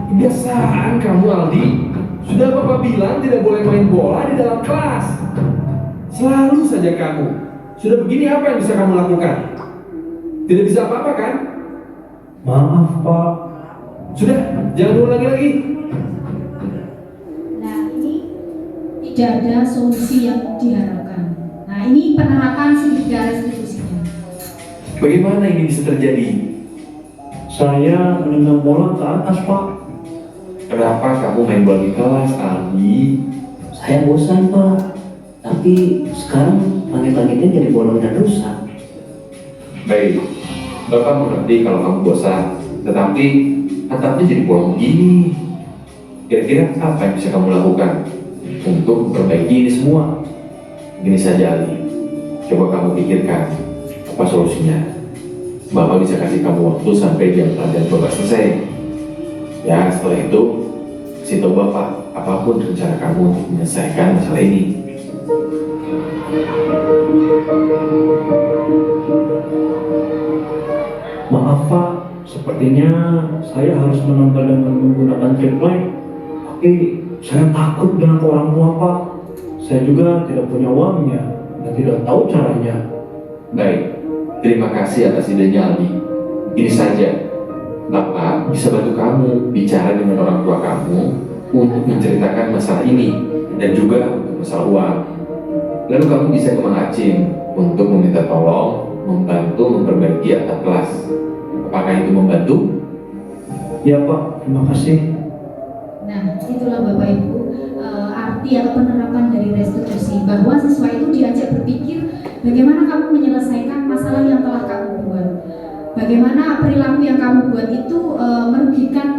Kebiasaan kamu, Aldi. Sudah Bapak bilang tidak boleh main bola di dalam kelas. Selalu saja kamu. Sudah begini apa yang bisa kamu lakukan? Tidak bisa apa-apa kan? Maaf Pak. Sudah, jangan ulangi lagi. Nah, ini tidak ada solusi yang diharapkan. Nah, ini penerapan segera restitusinya. Bagaimana ini bisa terjadi? Saya menendang bola ke atas Pak. Kenapa kamu main bola di kelas, Aldi? Saya bosan Pak, tapi sekarang langit-langitnya jadi bolong dan rusak. Baik, Bapak mengerti kalau kamu bosan, tetapi atapnya jadi bolong begini. Kira-kira apa yang bisa kamu lakukan untuk memperbaiki ini semua? Gini saja Ali, coba kamu pikirkan apa solusinya. Bapak bisa kasih kamu waktu sampai jam pelajaran Bapak selesai. Ya, setelah itu kasih tahu Bapak apapun rencana kamu untuk menyelesaikan masalah ini. Maaf Pak, sepertinya saya harus menambah dengan menggunakan triplek. Tapi saya takut dengan ke orang tua Pak. Saya juga tidak punya uangnya dan tidak tahu caranya. Baik, terima kasih atas idenya Aldi. Ini saja, Bapak bisa bantu kamu bicara dengan orang tua kamu untuk menceritakan masalah ini dan juga untuk masalah uang. Lalu kamu bisa ke Mang Acin untuk meminta tolong membantu memperbaiki atap kelas. Apakah itu membantu? Ya Pak, terima kasih. Nah, itulah Bapak Ibu arti atau penerapan dari restitusi, bahwa siswa itu diajak berpikir bagaimana kamu menyelesaikan masalah yang telah kamu buat. Bagaimana perilaku yang kamu buat itu merugikan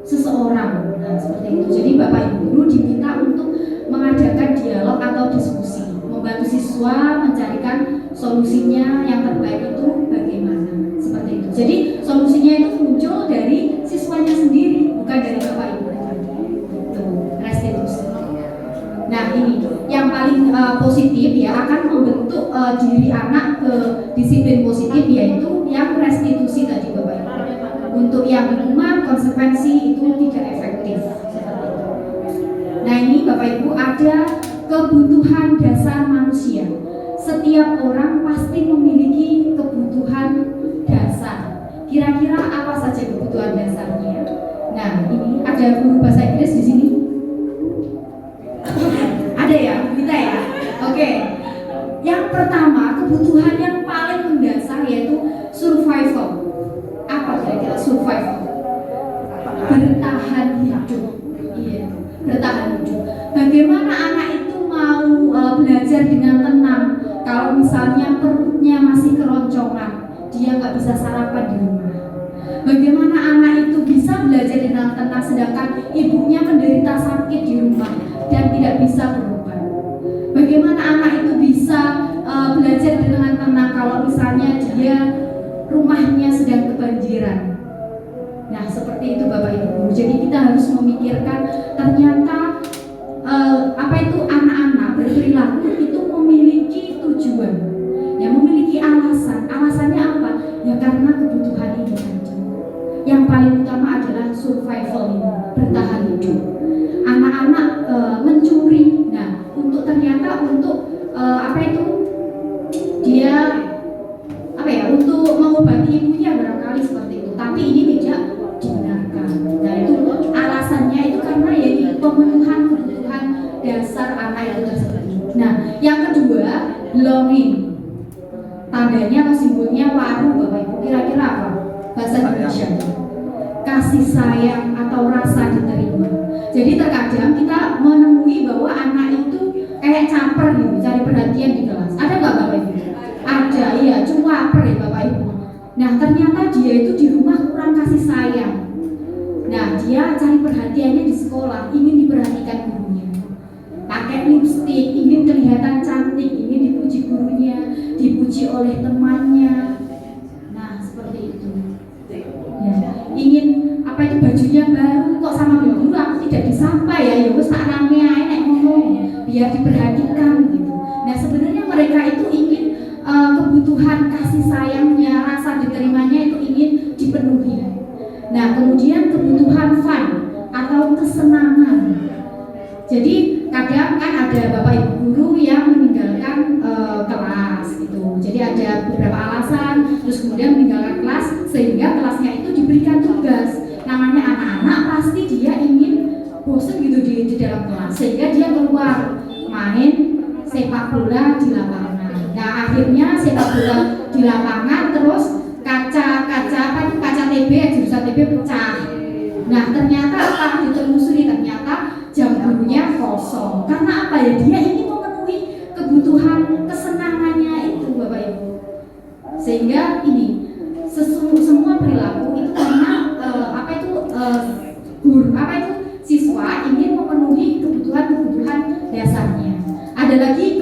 seseorang. Nah, seperti itu. Jadi Bapak Ibu guru diminta untuk mengadakan dialog atau diskusi, membantu siswa mencarikan solusinya yang terbaik itu bagaimana. Seperti itu. Jadi solusinya itu muncul dari siswanya sendiri, bukan dari Bapak Ibu. Itu restitusi. Nah, ini yang paling positif ya, akan membentuk diri anak ke disiplin positif, yaitu yang restitusi tadi Bapak Ibu. Untuk yang hukuman konsekuensi itu tidak efektif. Nah, ini Bapak Ibu ada kebutuhan dasar manusia. Setiap orang pasti memiliki kebutuhan dasar. Kira-kira apa saja kebutuhan dasarnya? Nah, ini ada guru bahasa Inggris di sini. Ada ya, kita ya. Oke. Yang pertama, kebutuhan yang paling mendasar yaitu survival. Apa kira-kira survival? Bertahan hidup. Iya, bertahan hidup. Bagaimana anak itu mau belajar dengan tenang kalau misalnya perutnya masih keroncongan, dia nggak bisa sarapan di rumah? Bagaimana anak itu bisa belajar dengan tenang sedangkan ibunya menderita sakit di rumah dan tidak bisa berobat? Bagaimana anak itu bisa belajar dengan tenang kalau misalnya dia rumahnya sedang kebanjiran? Nah, seperti itu Bapak Ibu. Jadi kita harus memikirkan ternyata apa itu anak-anak berperilaku itu memiliki tujuan, ya, memiliki alasan. Alasannya apa? Ya karena kebutuhan ini tadi. Yang paling utama adalah survival ini, bertahan hidup. Anak-anak mencuri. Nah, untuk ternyata untuk apa itu? Dia apa ya? Untuk mengobati ibunya barangkali seperti itu. Tapi ini tidak dibenarkan. Nah, itu alasannya itu karena ya pemenuhan kebutuhan dasar anak itu tersebut. Nah, yang kedua, belonging. Tandanya atau simbolnya waru Bapak Ibu. Kira-kira apa? Bahasa Indonesia. Kasih sayang atau rasa diterima. Jadi terkadang kita menemui bahwa anak itu kayak caper gitu, cari perhatian di kelas. Ada nggak Bapak Ibu? Ada, iya, caper ya Bapak Ibu. Nah, ternyata dia itu di rumah kurang kasih sayang. Nah, dia cari perhatiannya di sekolah, ingin diperhatikan gurunya. Pakai lipstik, ingin kelihatan cantik, ingin dipuji gurunya, dipuji oleh temannya. Nah, seperti itu. Ya, ingin apa itu bajunya baru, kok sama guru aku tidak disapa ya, wis tak rame ae nek ngomong, biar diperhatikan gitu. Nah, sebenarnya mereka itu ingin kebutuhan kasih sayangnya, rasa diterimanya itu ingin dipenuhi. Nah, kemudian kebutuhan fun atau kesenangan. Jadi kadang kan ada bapak ibu guru yang meninggalkan kelas gitu. Jadi ada beberapa alasan, terus kemudian meninggalkan kelas sehingga kelasnya itu diberikan tugas. Namanya anak-anak pasti dia ingin bosen gitu di dalam kelas, sehingga dia keluar main sepak bola di lapangan. Nah akhirnya sepak bola di lapangan terus kaca TB, jurusan TB pecah. Nah ternyata apa, ditelusuri ternyata jam gurunya kosong. Karena apa ya, dia ingin memenuhi kebutuhan kesenangannya itu Bapak Ibu. Sehingga ini semua perilaku itu karena siswa ingin memenuhi kebutuhan dasarnya. Ada lagi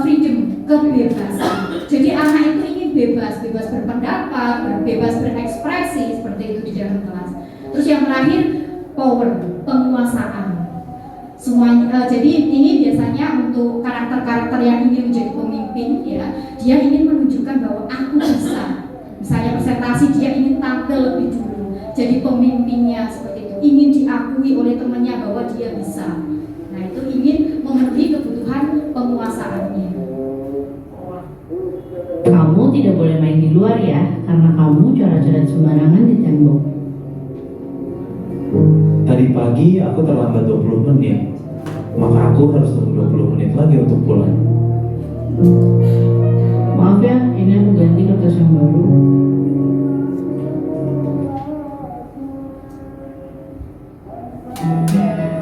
freedom, kebebasan. Jadi anak itu ingin bebas berpendapat, bebas berekspresi seperti itu di dalam kelas. Terus yang terakhir power, penguasaan. Semuanya, jadi ini biasanya untuk karakter-karakter yang ingin menjadi pemimpin ya, dia ingin menunjukkan bahwa aku bisa. Misalnya presentasi dia ingin tampil lebih dulu, jadi pemimpinnya seperti itu, ingin diakui oleh temannya bahwa dia bisa. Nah itu ingin memenuhi kebutuhan penguasaannya. Kamu tidak boleh main di luar ya, karena kamu coret-coret sembarangan di tembok. Tadi pagi aku terlambat 20 menit, maka aku harus tunggu 20 menit lagi untuk pulang. Maaf ya, ini aku ganti kertas yang baru.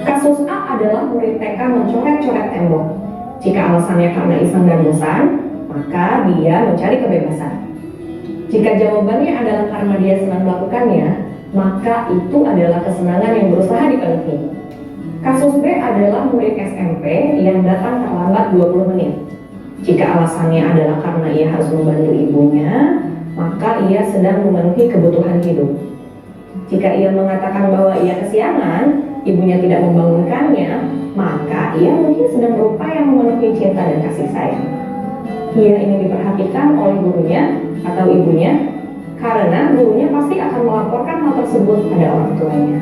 Kasus A adalah murid TK mencoret-coret tembok. Jika alasannya karena iseng dan bosan, maka dia mencari kebebasan. Jika jawabannya adalah karena dia senang melakukannya, maka itu adalah kesenangan yang berusaha dipenuhi. Kasus B adalah murid SMP yang datang terlambat 20 menit. Jika alasannya adalah karena ia harus membantu ibunya, maka ia sedang memenuhi kebutuhan hidup. Jika ia mengatakan bahwa ia kesiangan, ibunya tidak membangunkannya, maka ia mungkin sedang berupaya memenuhi cinta dan kasih sayang. Ia ingin diperhatikan oleh gurunya atau ibunya, karena gurunya pasti akan melaporkan hal tersebut pada orang tuanya.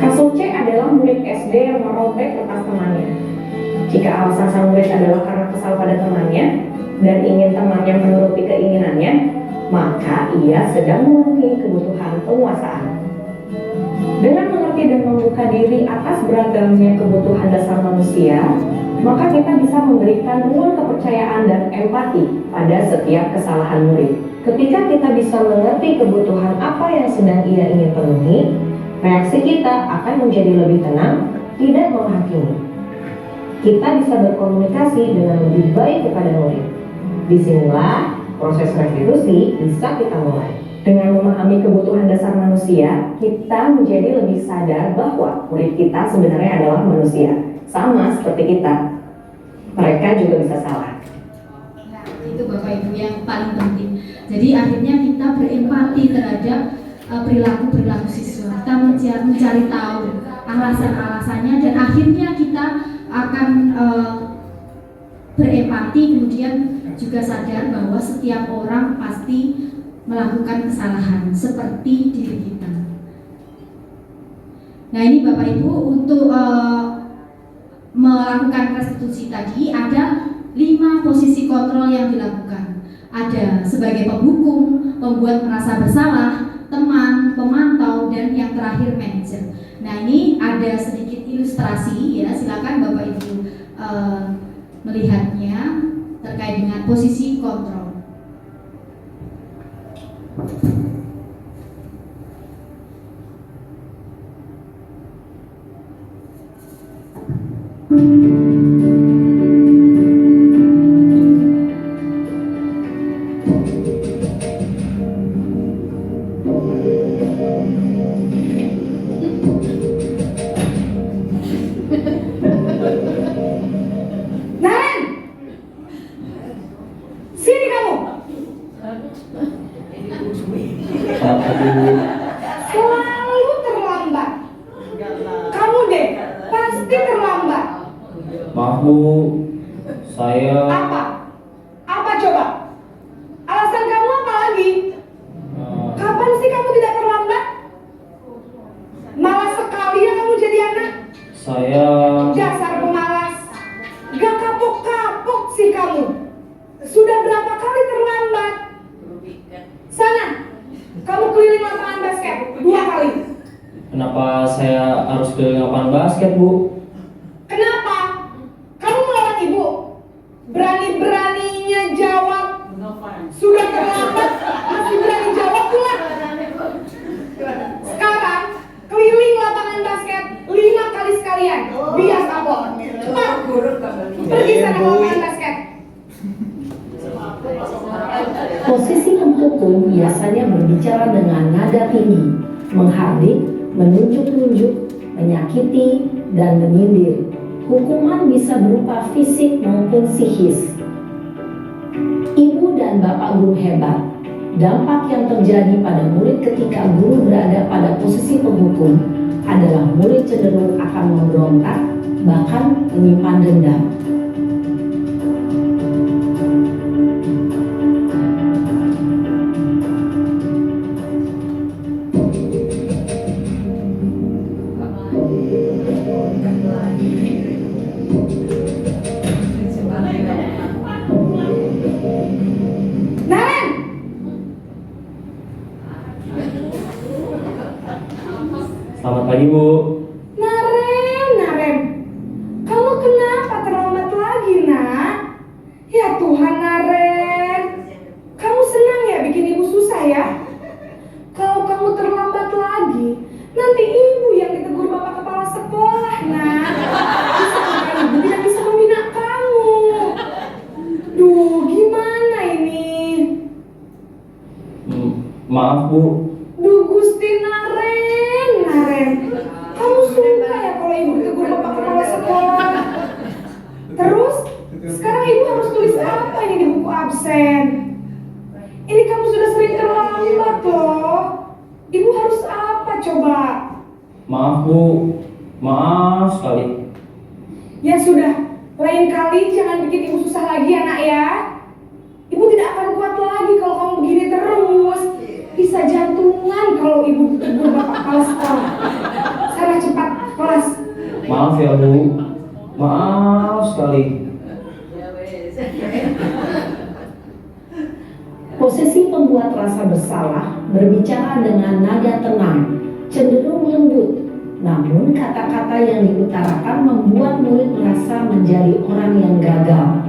Kasus C adalah murid SD yang merobek kertas temannya. Jika alasan sang murid adalah karena kesal pada temannya dan ingin temannya menuruti keinginannya, maka ia sedang memenuhi kebutuhan penguasaan. Dengan mengerti dan membuka diri atas beragamnya kebutuhan dasar manusia, maka kita bisa memberikan ruang kepercayaan dan empati pada setiap kesalahan murid. Ketika kita bisa mengerti kebutuhan apa yang sedang ia ingin penuhi, reaksi kita akan menjadi lebih tenang, tidak menghakimi. Kita bisa berkomunikasi dengan lebih baik kepada murid. Disinilah proses restitusi bisa kita mulai. Dengan memahami kebutuhan dasar manusia, kita menjadi lebih sadar bahwa murid kita sebenarnya adalah manusia, sama seperti kita. Mereka juga bisa salah. Nah, itu Bapak Ibu yang paling penting. Jadi akhirnya kita berempati terhadap perilaku siswa. Kita mencari tahu alasan-alasannya dan akhirnya kita akan berempati, kemudian juga sadar bahwa setiap orang pasti melakukan kesalahan seperti diri kita. Nah ini Bapak Ibu untuk melakukan restitusi tadi ada 5 posisi kontrol yang dilakukan. Ada sebagai penghukum, pembuat merasa bersalah, teman, pemantau, dan yang terakhir manajer. Nah ini ada sedikit ilustrasi ya, silakan Bapak Ibu melihatnya terkait dengan posisi kontrol. Sini kamu. Selalu terlambat. Kamu deh, pasti terlambat. Maaf Bu, saya... Apa? Apa coba? Alasan kamu apa lagi? Kapan sih kamu tidak terlambat? Malas sekali ya kamu jadi anak. Saya Dasar pemalas. Gak kapok-kapok sih kamu. Sudah berapa kali terlambat? Sana, kamu keliling lapangan basket 2 kali. Kenapa saya harus keliling lapangan basket, Bu? Kenapa? Kamu melawan ibu. Berani-beraninya jawab. Sudah terlambat, masih berani jawab pula. Sekarang, keliling lapangan basket 5 kali sekalian. Bias kapok. Cepat. Pergi sana ke lapangan basket. Posisi penghukum biasanya berbicara dengan nada tinggi, menghardik, menunjuk-nunjuk, menyakiti, dan menyindir. Hukuman bisa berupa fisik maupun psikis. Ibu dan bapak guru hebat. Dampak yang terjadi pada murid ketika guru berada pada posisi penghukum adalah murid cenderung akan memberontak, bahkan menyimpan dendam. Selamat pagi, Bu. Naren, kamu kenapa terlambat lagi, nak? Ya Tuhan, Naren, kamu senang ya bikin ibu susah ya? Kalau kamu terlambat lagi, nanti ibu yang ditegur bapak kepala sekolah, nak. Bisa ibu tidak bisa membina kamu. Duh, gimana ini? Maaf, Bu. Duh, Gusti Naren, kamu suka ya kalau ibu ditegur bapak kepala sekolah? Terus, sekarang ibu harus tulis apa ini di buku absen? Ini kamu sudah sering terlambat loh. Ibu harus apa coba? Maaf, Bu. Maaf sekali. Ya sudah, lain kali jangan bikin ibu susah lagi ya, nak ya. Ibu tidak akan kuat lagi kalau kamu begini terus. Bisa jantungan kalau ibu ditegur bapak kepala sekolah. Sana cepat kelas. Maaf ya, Bu. Maaf sekali. Posisi pembuat rasa bersalah berbicara dengan nada tenang, cenderung lembut. Namun kata-kata yang diutarakan membuat murid merasa menjadi orang yang gagal,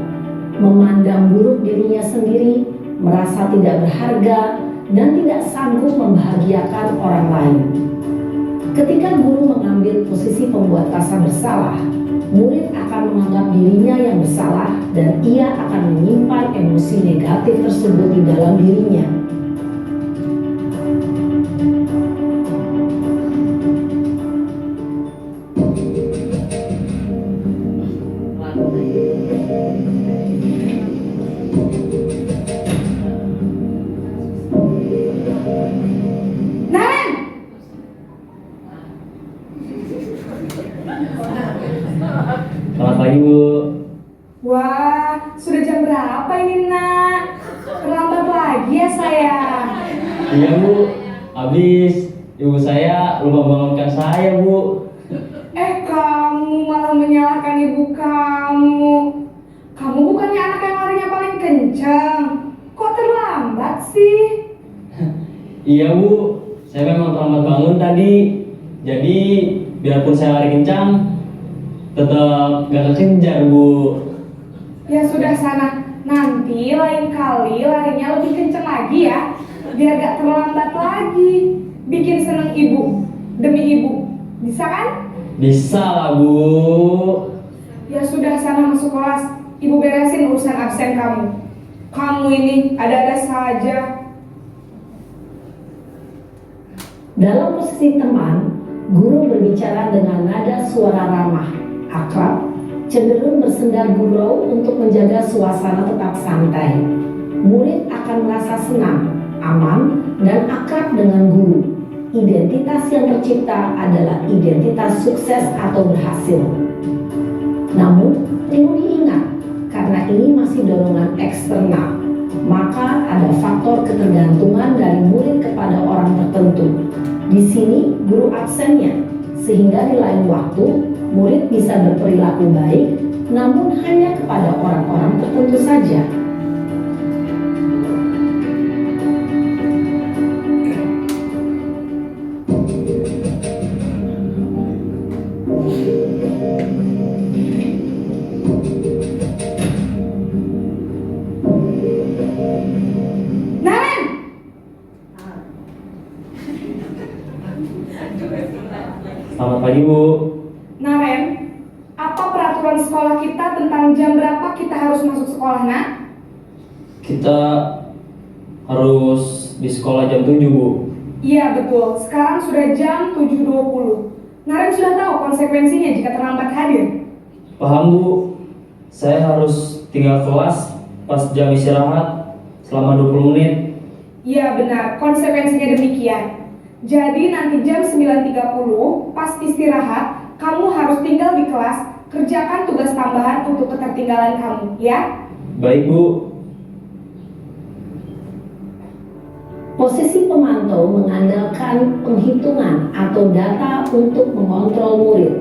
memandang buruk dirinya sendiri, merasa tidak berharga, dan tidak sanggup membahagiakan orang lain. Ketika guru mengambil posisi pembuat rasa bersalah, murid akan menganggap dirinya yang bersalah dan ia akan menyimpan emosi negatif tersebut di dalam dirinya. Selamat pagi, Bu. Wah, sudah jam berapa ini, nak? Terlambat lagi ya sayang. Iya, Bu. Habis ibu saya lupa bangunkan saya, Bu. Kamu malah menyalahkan ibu kamu. Kamu bukannya anak yang larinya paling kencang. Kok terlambat sih? Iya, Bu. Saya memang terlambat bangun tadi. Jadi, biarpun saya lari kencang, tetap gak kekejar, Bu. Ya sudah sana, nanti lain kali larinya lebih kenceng lagi ya, biar gak terlambat lagi. Bikin seneng ibu, demi ibu, bisa kan? Bisa lah, Bu. Ya sudah sana masuk kelas, ibu beresin urusan absen kamu. Kamu ini ada-ada saja. Dalam posisi teman, guru berbicara dengan nada suara ramah, akrab, cenderung bersendar gurau untuk menjaga suasana tetap santai. Murid akan merasa senang, aman, dan akrab dengan guru. Identitas yang tercipta adalah identitas sukses atau berhasil. Namun, perlu diingat, karena ini masih dorongan eksternal, maka ada faktor ketergantungan dari murid kepada orang tertentu. Di sini, guru absennya, sehingga di lain waktu, murid murid bisa berperilaku baik, namun hanya kepada orang-orang tertentu saja. Selamat pagi, Bu. Naren, apa peraturan sekolah kita tentang jam berapa kita harus masuk sekolah, Nak? Kita harus di sekolah jam 7, Bu. Iya, betul. Sekarang sudah jam 7.20. Naren sudah tahu konsekuensinya jika terlambat hadir. Paham, Bu. Saya harus tinggal kelas pas jam istirahat selama 20 menit. Iya, benar. Konsekuensinya demikian. Jadi nanti jam 9.30 pas istirahat, kamu harus tinggal di kelas, kerjakan tugas tambahan untuk ketertinggalan kamu, ya? Baik, Bu. Posisi pemantau mengandalkan penghitungan atau data untuk mengontrol murid.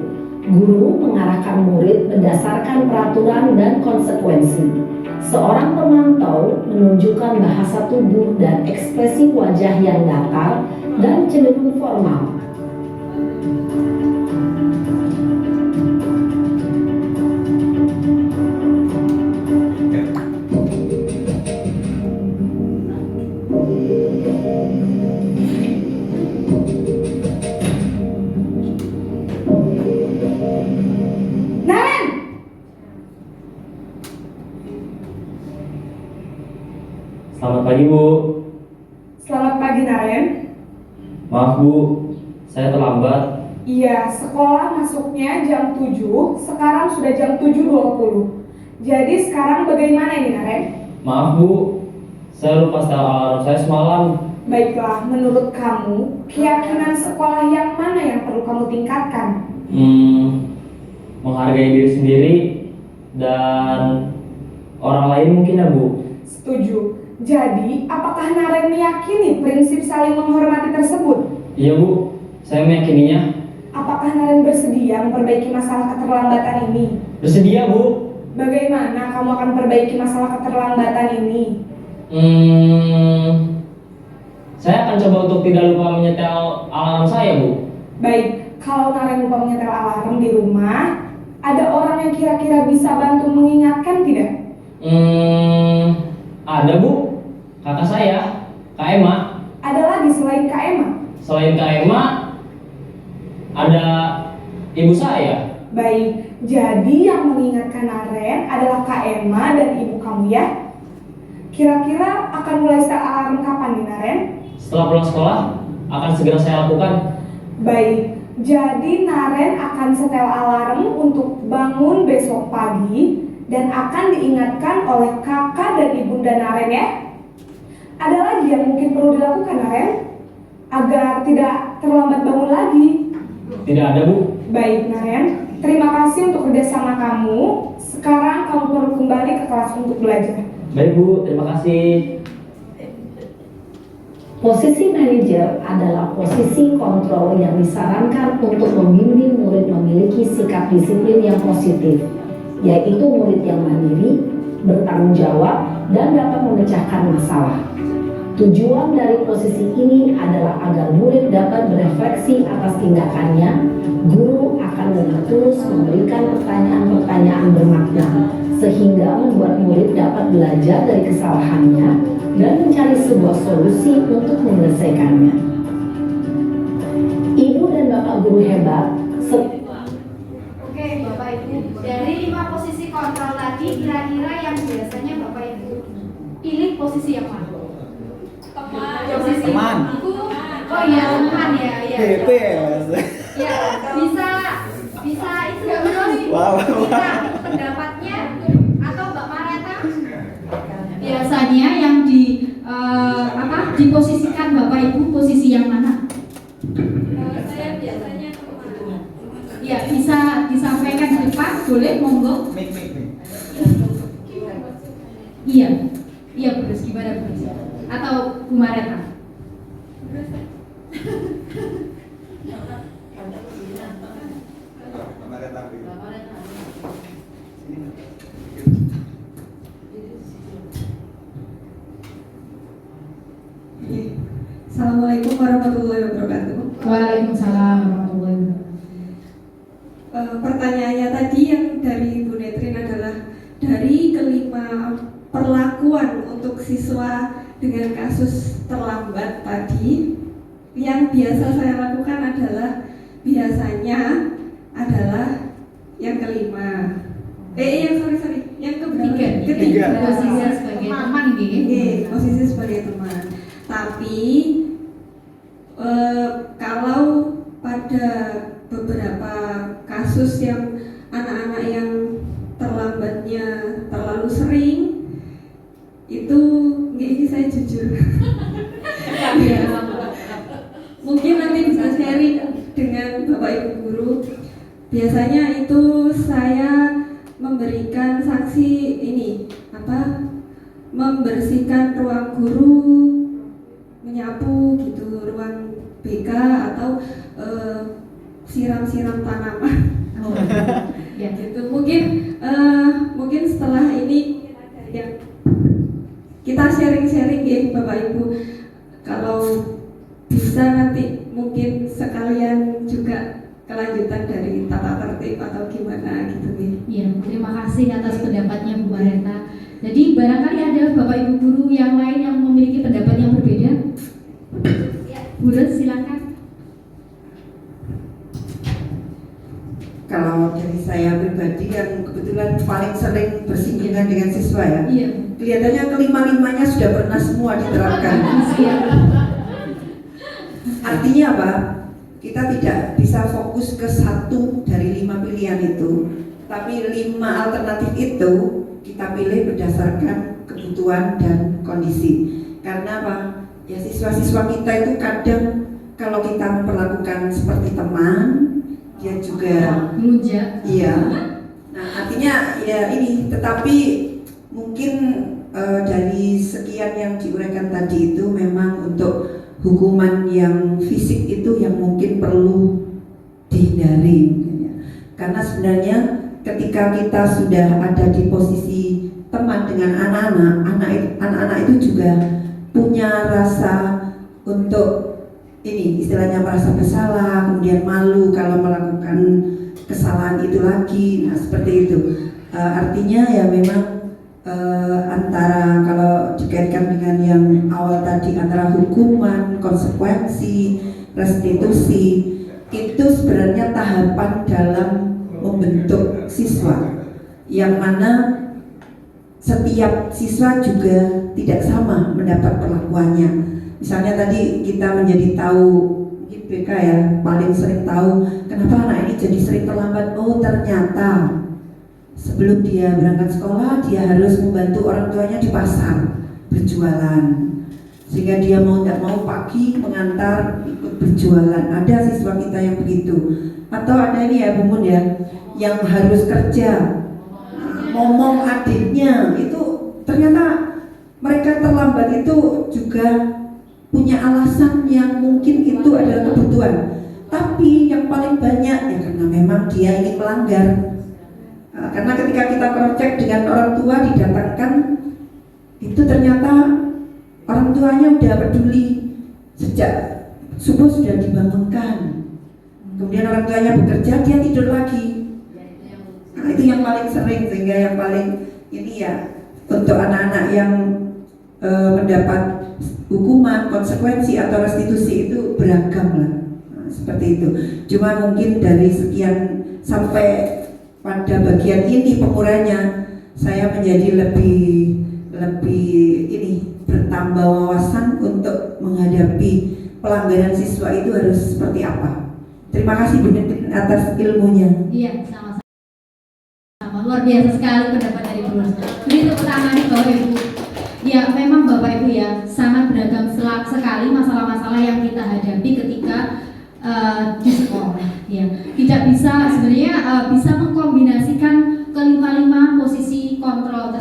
Guru mengarahkan murid berdasarkan peraturan dan konsekuensi. Seorang pemantau menunjukkan bahasa tubuh dan ekspresi wajah yang datar dan cenderung formal. Selamat pagi, Bu. Selamat pagi, Naren. Maaf, Bu. Saya terlambat. Iya, sekolah masuknya jam 7, sekarang sudah jam 7.20. Jadi sekarang bagaimana ini, Naren? Maaf, Bu. Saya lupa setel alarm saya semalam. Baiklah, menurut kamu, keyakinan sekolah yang mana yang perlu kamu tingkatkan? Menghargai diri sendiri dan orang lain mungkin, ya, Bu. Setuju. Jadi, apakah Naren meyakini prinsip saling menghormati tersebut? Iya, Bu. Saya meyakininya. Apakah Naren bersedia memperbaiki masalah keterlambatan ini? Bersedia, Bu. Bagaimana kamu akan perbaiki masalah keterlambatan ini? Saya akan coba untuk tidak lupa menyetel alarm saya, Bu. Baik, kalau Naren lupa menyetel alarm di rumah, ada orang yang kira-kira bisa bantu mengingatkan tidak? Ada, Bu. Kakak saya, Kak Emma. Ada lagi selain Kak Emma? Selain Kak Emma, ada ibu saya. Baik, jadi yang mengingatkan Naren adalah Kak Emma dan ibu kamu, ya? Kira-kira akan mulai setel alarm kapan nih, Naren? Setelah pulang sekolah, akan segera saya lakukan. Baik, jadi Naren akan setel alarm untuk bangun besok pagi dan akan diingatkan oleh kakak dan ibunda Naren, ya? Ada lagi yang mungkin perlu dilakukan, Naren? Agar tidak terlambat bangun lagi. Tidak ada, Bu. Baik, Naren. Terima kasih untuk kerjasama kamu. Sekarang kamu perlu kembali ke kelas untuk belajar. Baik, Bu. Terima kasih. Posisi manajer adalah posisi kontrol yang disarankan untuk membimbing murid memiliki sikap disiplin yang positif, yaitu murid yang mandiri, bertanggung jawab, dan dapat memecahkan masalah. Tujuan dari posisi ini adalah agar murid dapat berefleksi atas tindakannya. Guru akan dengan tulus memberikan pertanyaan-pertanyaan bermakna, sehingga membuat murid dapat belajar dari kesalahannya dan mencari sebuah solusi untuk menyelesaikannya. Ibu dan bapak guru hebat. Oke, Bapak Ibu, dari 5 posisi kontrol tadi, kira-kira yang biasanya Bapak Ibu pilih posisi yang mana? Posisi Teman. Oh iya, teman ya, ya. BTS. Ya, bisa itu terus. Wow. Bisa pendapatnya atau Mbak Mareta? Biasanya yang diposisikan Bapak Ibu posisi yang mana? Saya biasanya Ya, bisa disampaikan di depan, boleh, monggo. Iya, Bruce, gimana Bruce? Atau Bu Mareta? Assalamualaikum warahmatullahi wabarakatuh. Waalaikumsalam warahmatullahi wabarakatuh. Pertanyaannya tadi yang dari Bu Netrin adalah dari kelima perlakuan untuk siswa dengan kasus terlambat tadi, yang biasa saya lakukan biasanya adalah yang kelima. Yang ketiga. Posisi sebagai teman gitu. Posisi sebagai teman. Tapi kalau pada beberapa kasus yang anak-anak yang terlambatnya terlalu sering, itu ini saya jujur. Mungkin nanti bisa sharing dengan Bapak Ibu guru. Biasanya itu saya memberikan sanksi membersihkan ruang guru, menyapu gitu ruang BK, atau siram-siram tanaman. Ya gitu. Mungkin setelah ini yang kita sharing-sharing ya Bapak Ibu. Kalau bisa nanti mungkin sekalian juga kelanjutan dari tata tertib atau gimana gitu nih. Iya, terima kasih atas pendapatnya Bu Barenta. Jadi barangkali ada Bapak Ibu guru yang lain yang memiliki pendapat yang berbeda. Bu Ruth, silakan. Kalau dari saya pribadi yang kebetulan paling sering bersinggungan dengan siswa ya, kelihatannya kelima-limanya sudah pernah semua diterapkan. Artinya apa? Kita tidak bisa fokus ke satu dari 5 pilihan itu, tapi 5 alternatif itu kita pilih berdasarkan kebutuhan dan kondisi. Karena apa? Ya siswa-siswa kita itu kadang kalau kita memperlakukan seperti teman, dia juga melunjak. Iya. Nah, artinya ya ini, tetapi mungkin dari sekian yang diuraikan tadi itu memang untuk hukuman yang fisik itu yang mungkin perlu dihindari. Karena sebenarnya ketika kita sudah ada di posisi teman dengan anak-anak itu juga punya rasa untuk ini istilahnya merasa bersalah, kemudian malu kalau melakukan kesalahan itu lagi. Nah seperti itu. Artinya ya memang antara kalau dikaitkan dengan yang awal tadi antara hukuman, konsekuensi, restitusi itu sebenarnya tahapan dalam membentuk siswa yang mana setiap siswa juga tidak sama mendapat perlakuannya. Misalnya tadi kita menjadi tahu BK ya paling sering tahu kenapa anak ini jadi sering terlambat. Oh ternyata sebelum dia berangkat sekolah dia harus membantu orang tuanya di pasar berjualan, sehingga dia mau tidak mau pagi mengantar ikut berjualan. Ada siswa kita yang begitu. Atau ada ini ya Bu Mun ya yang harus kerja, ngomong adiknya itu ternyata mereka terlambat itu juga punya alasan yang mungkin itu adalah kebutuhan, tapi yang paling banyak ya karena memang dia ingin melanggar. Karena ketika kita cross check dengan orang tua didatangkan itu ternyata orang tuanya udah peduli sejak subuh sudah dibangunkan, kemudian orang tuanya bekerja dia tidur lagi. Nah itu yang paling sering, sehingga yang paling ini ya untuk anak-anak yang mendapat hukuman, konsekuensi atau restitusi itu beragam lah. Nah, seperti itu. Cuma mungkin dari sekian sampai pada bagian ini penguraiannya saya menjadi lebih ini bertambah wawasan untuk menghadapi pelanggaran siswa itu harus seperti apa. Terima kasih Bu Netrin atas ilmunya. Iya, sama-sama. Luar biasa sekali pendapat dari Bu. Jadi untuk pertama nih Bapak Ibu, ya memang Bapak Ibu ya sangat beragam sekali masalah-masalah yang kita hadapi ketika di sekolah. Ya, tidak bisa sebenarnya bisa mengkombinasikan kelima posisi kontrol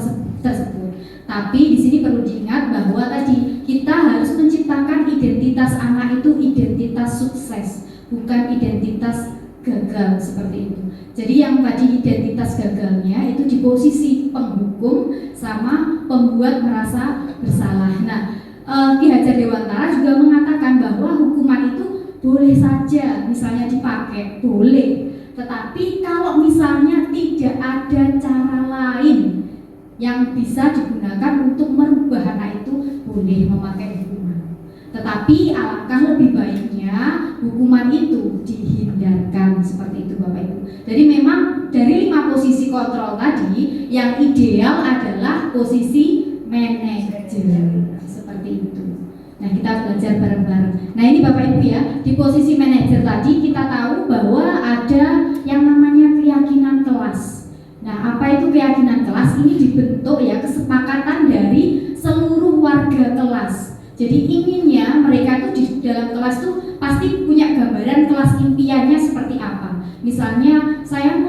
tersebut. Tapi di sini perlu diingat bahwa tadi kita harus menciptakan identitas anak itu identitas sukses, bukan identitas gagal seperti itu. Jadi yang tadi identitas gagalnya itu di posisi penghukum sama pembuat merasa bersalah. Nah, Ki Hajar Dewantara juga mengatakan bahwa hukuman itu boleh saja misalnya dipakai, boleh. Tetapi kalau misalnya tidak ada cara lain yang bisa digunakan untuk merubah anak itu, boleh memakai hukuman. Tetapi alangkah lebih baiknya hukuman itu dihindarkan, seperti itu Bapak Ibu. Jadi memang dari 5 posisi kontrol tadi, yang ideal adalah posisi manajer, seperti itu. Nah, kita belajar bareng-bareng. Nah, ini Bapak Ibu ya, di posisi manajer tadi kita tahu bahwa ada yang namanya keyakinan kelas. Nah, apa itu keyakinan kelas? Ini dibentuk ya kesepakatan dari seluruh warga kelas. Jadi inginnya mereka itu di dalam kelas tuh pasti punya gambaran kelas impiannya seperti apa. Misalnya saya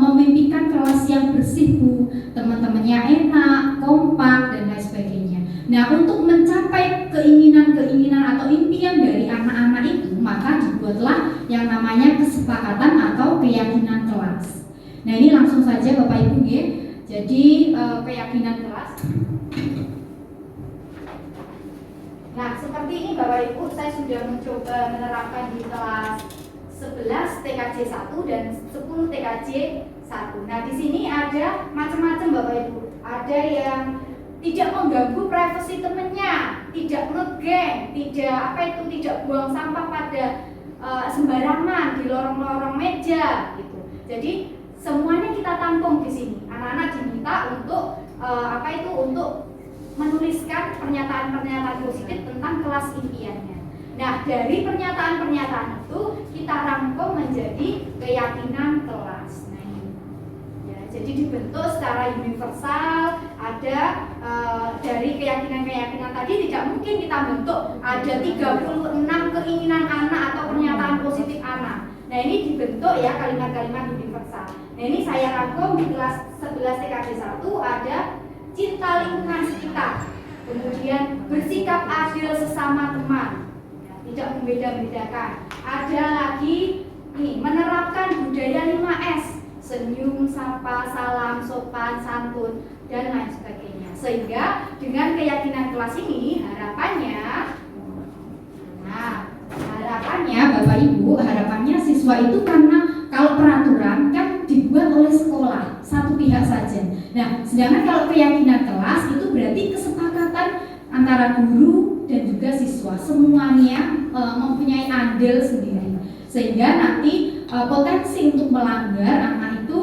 memimpikan kelas yang bersih Bu, teman-temannya enak, kompak dan lain sebagainya. Nah, untuk mencapai keinginan-keinginan atau impian dari anak-anak itu, maka dibuatlah yang namanya kesepakatan atau keyakinan kelas. Nah, ini langsung saja Bapak Ibu ya. Jadi keyakinan kelas. Nah, seperti ini Bapak Ibu, saya sudah mencoba menerapkan di kelas 11 TKJ 1 dan 10 TKJ 1. Nah, di sini ada macam-macam Bapak Ibu. Ada yang tidak mengganggu privasi temannya, tidak ngegeng, tidak buang sampah pada sembarangan di lorong-lorong meja gitu. Jadi semuanya kita tampung di sini. Anak-anak diminta untuk untuk menuliskan pernyataan-pernyataan positif tentang kelas impiannya. Nah, dari pernyataan-pernyataan itu kita rangkum menjadi keyakinan kelas. Nah, ini. Ya, jadi dibentuk secara universal. Ada dari keyakinan-keyakinan tadi tidak mungkin kita bentuk ada 36 keinginan anak atau pernyataan positif anak. Nah, ini dibentuk ya kalimat-kalimat universal. Nah, ini saya rangkum di kelas 11 TKJ 1 ada cinta lingkungan sekitar, kemudian bersikap adil sesama teman, tidak membeda-bedakan. Ada lagi nih, menerapkan budaya 5S, senyum, sapa, salam, sopan, santun, dan lain sebagainya. Sehingga dengan keyakinan kelas ini harapannya Bapak Ibu, harapannya siswa itu karena kalau peraturan kan dibuat oleh sekolah satu pihak saja. Nah, sedangkan kalau keyakinan kelas itu berarti kesepakatan antara guru dan juga siswa, semuanya mempunyai andil sendiri, sehingga nanti potensi untuk melanggar anak itu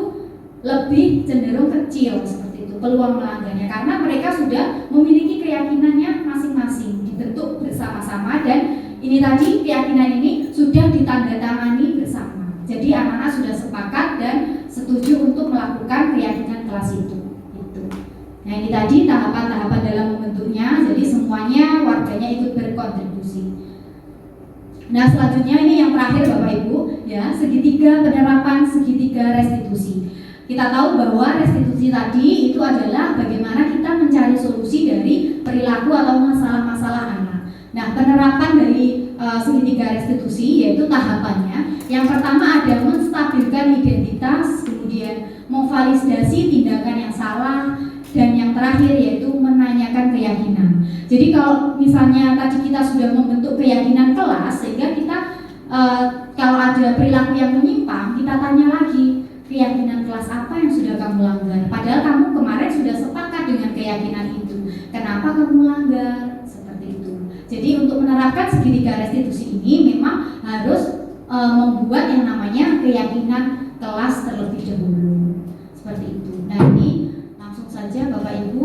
lebih cenderung kecil seperti itu peluang melanggarnya, karena mereka sudah memiliki keyakinannya masing-masing, dibentuk bersama-sama, dan ini tadi keyakinan ini sudah ditandatangani bersama. Jadi anak-anak sudah sepakat dan setuju untuk melakukan keyakinan kelas itu. Nah, ini tadi tahapan-tahapan dalam membentuknya. Jadi semuanya warganya ikut berkontribusi. Nah, selanjutnya ini yang terakhir Bapak Ibu, ya, segitiga penerapan segitiga restitusi. Kita tahu bahwa restitusi tadi itu adalah bagaimana kita mencari solusi dari perilaku atau masalah-masalah anak. Nah, penerapan dari segitiga restitusi yaitu tahapannya. Yang pertama ada menstabilkan identitas, kemudian memvalidasi tindakan yang salah, dan yang terakhir yaitu menanyakan keyakinan. Jadi kalau misalnya tadi kita sudah membentuk keyakinan kelas, sehingga kita kalau ada perilaku yang menyimpang, kita tanya lagi, keyakinan kelas apa yang sudah kamu langgar? Padahal kamu kemarin sudah sepakat dengan keyakinan itu. Kenapa kamu langgar? Seperti itu. Jadi untuk menerapkan segitiga restitusi ini memang harus membuat yang namanya keyakinan kelas terlebih dahulu. Seperti itu. Nah, ini langsung saja Bapak Ibu.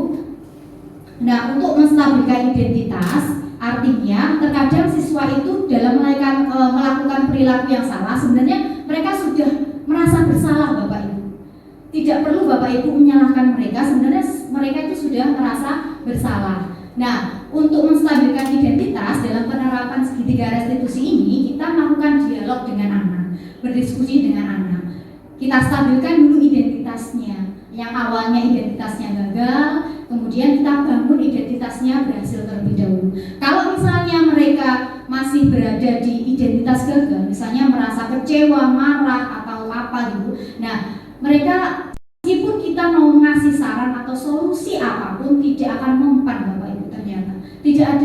Nah, untuk menstabilkan identitas, artinya terkadang siswa itu dalam melakukan perilaku yang salah, sebenarnya mereka sudah merasa bersalah Bapak Ibu. Tidak perlu Bapak Ibu menyalahkan mereka, sebenarnya mereka itu sudah merasa bersalah. Nah, untuk menstabilkan identitas dalam penerapan segitiga restitusi ini, kita melakukan dialog dengan anak, berdiskusi dengan anak. Kita stabilkan dulu identitasnya. Yang awalnya identitasnya gagal, Kemudian kita bangun identitasnya berhasil terlebih dahulu. Kalau misalnya mereka masih berada di identitas gagal, misalnya merasa kecewa, marah atau apa gitu. Nah, mereka meskipun kita mau ngasih saran atau solusi apapun tidak akan mempan Bapak Ibu, ternyata tidak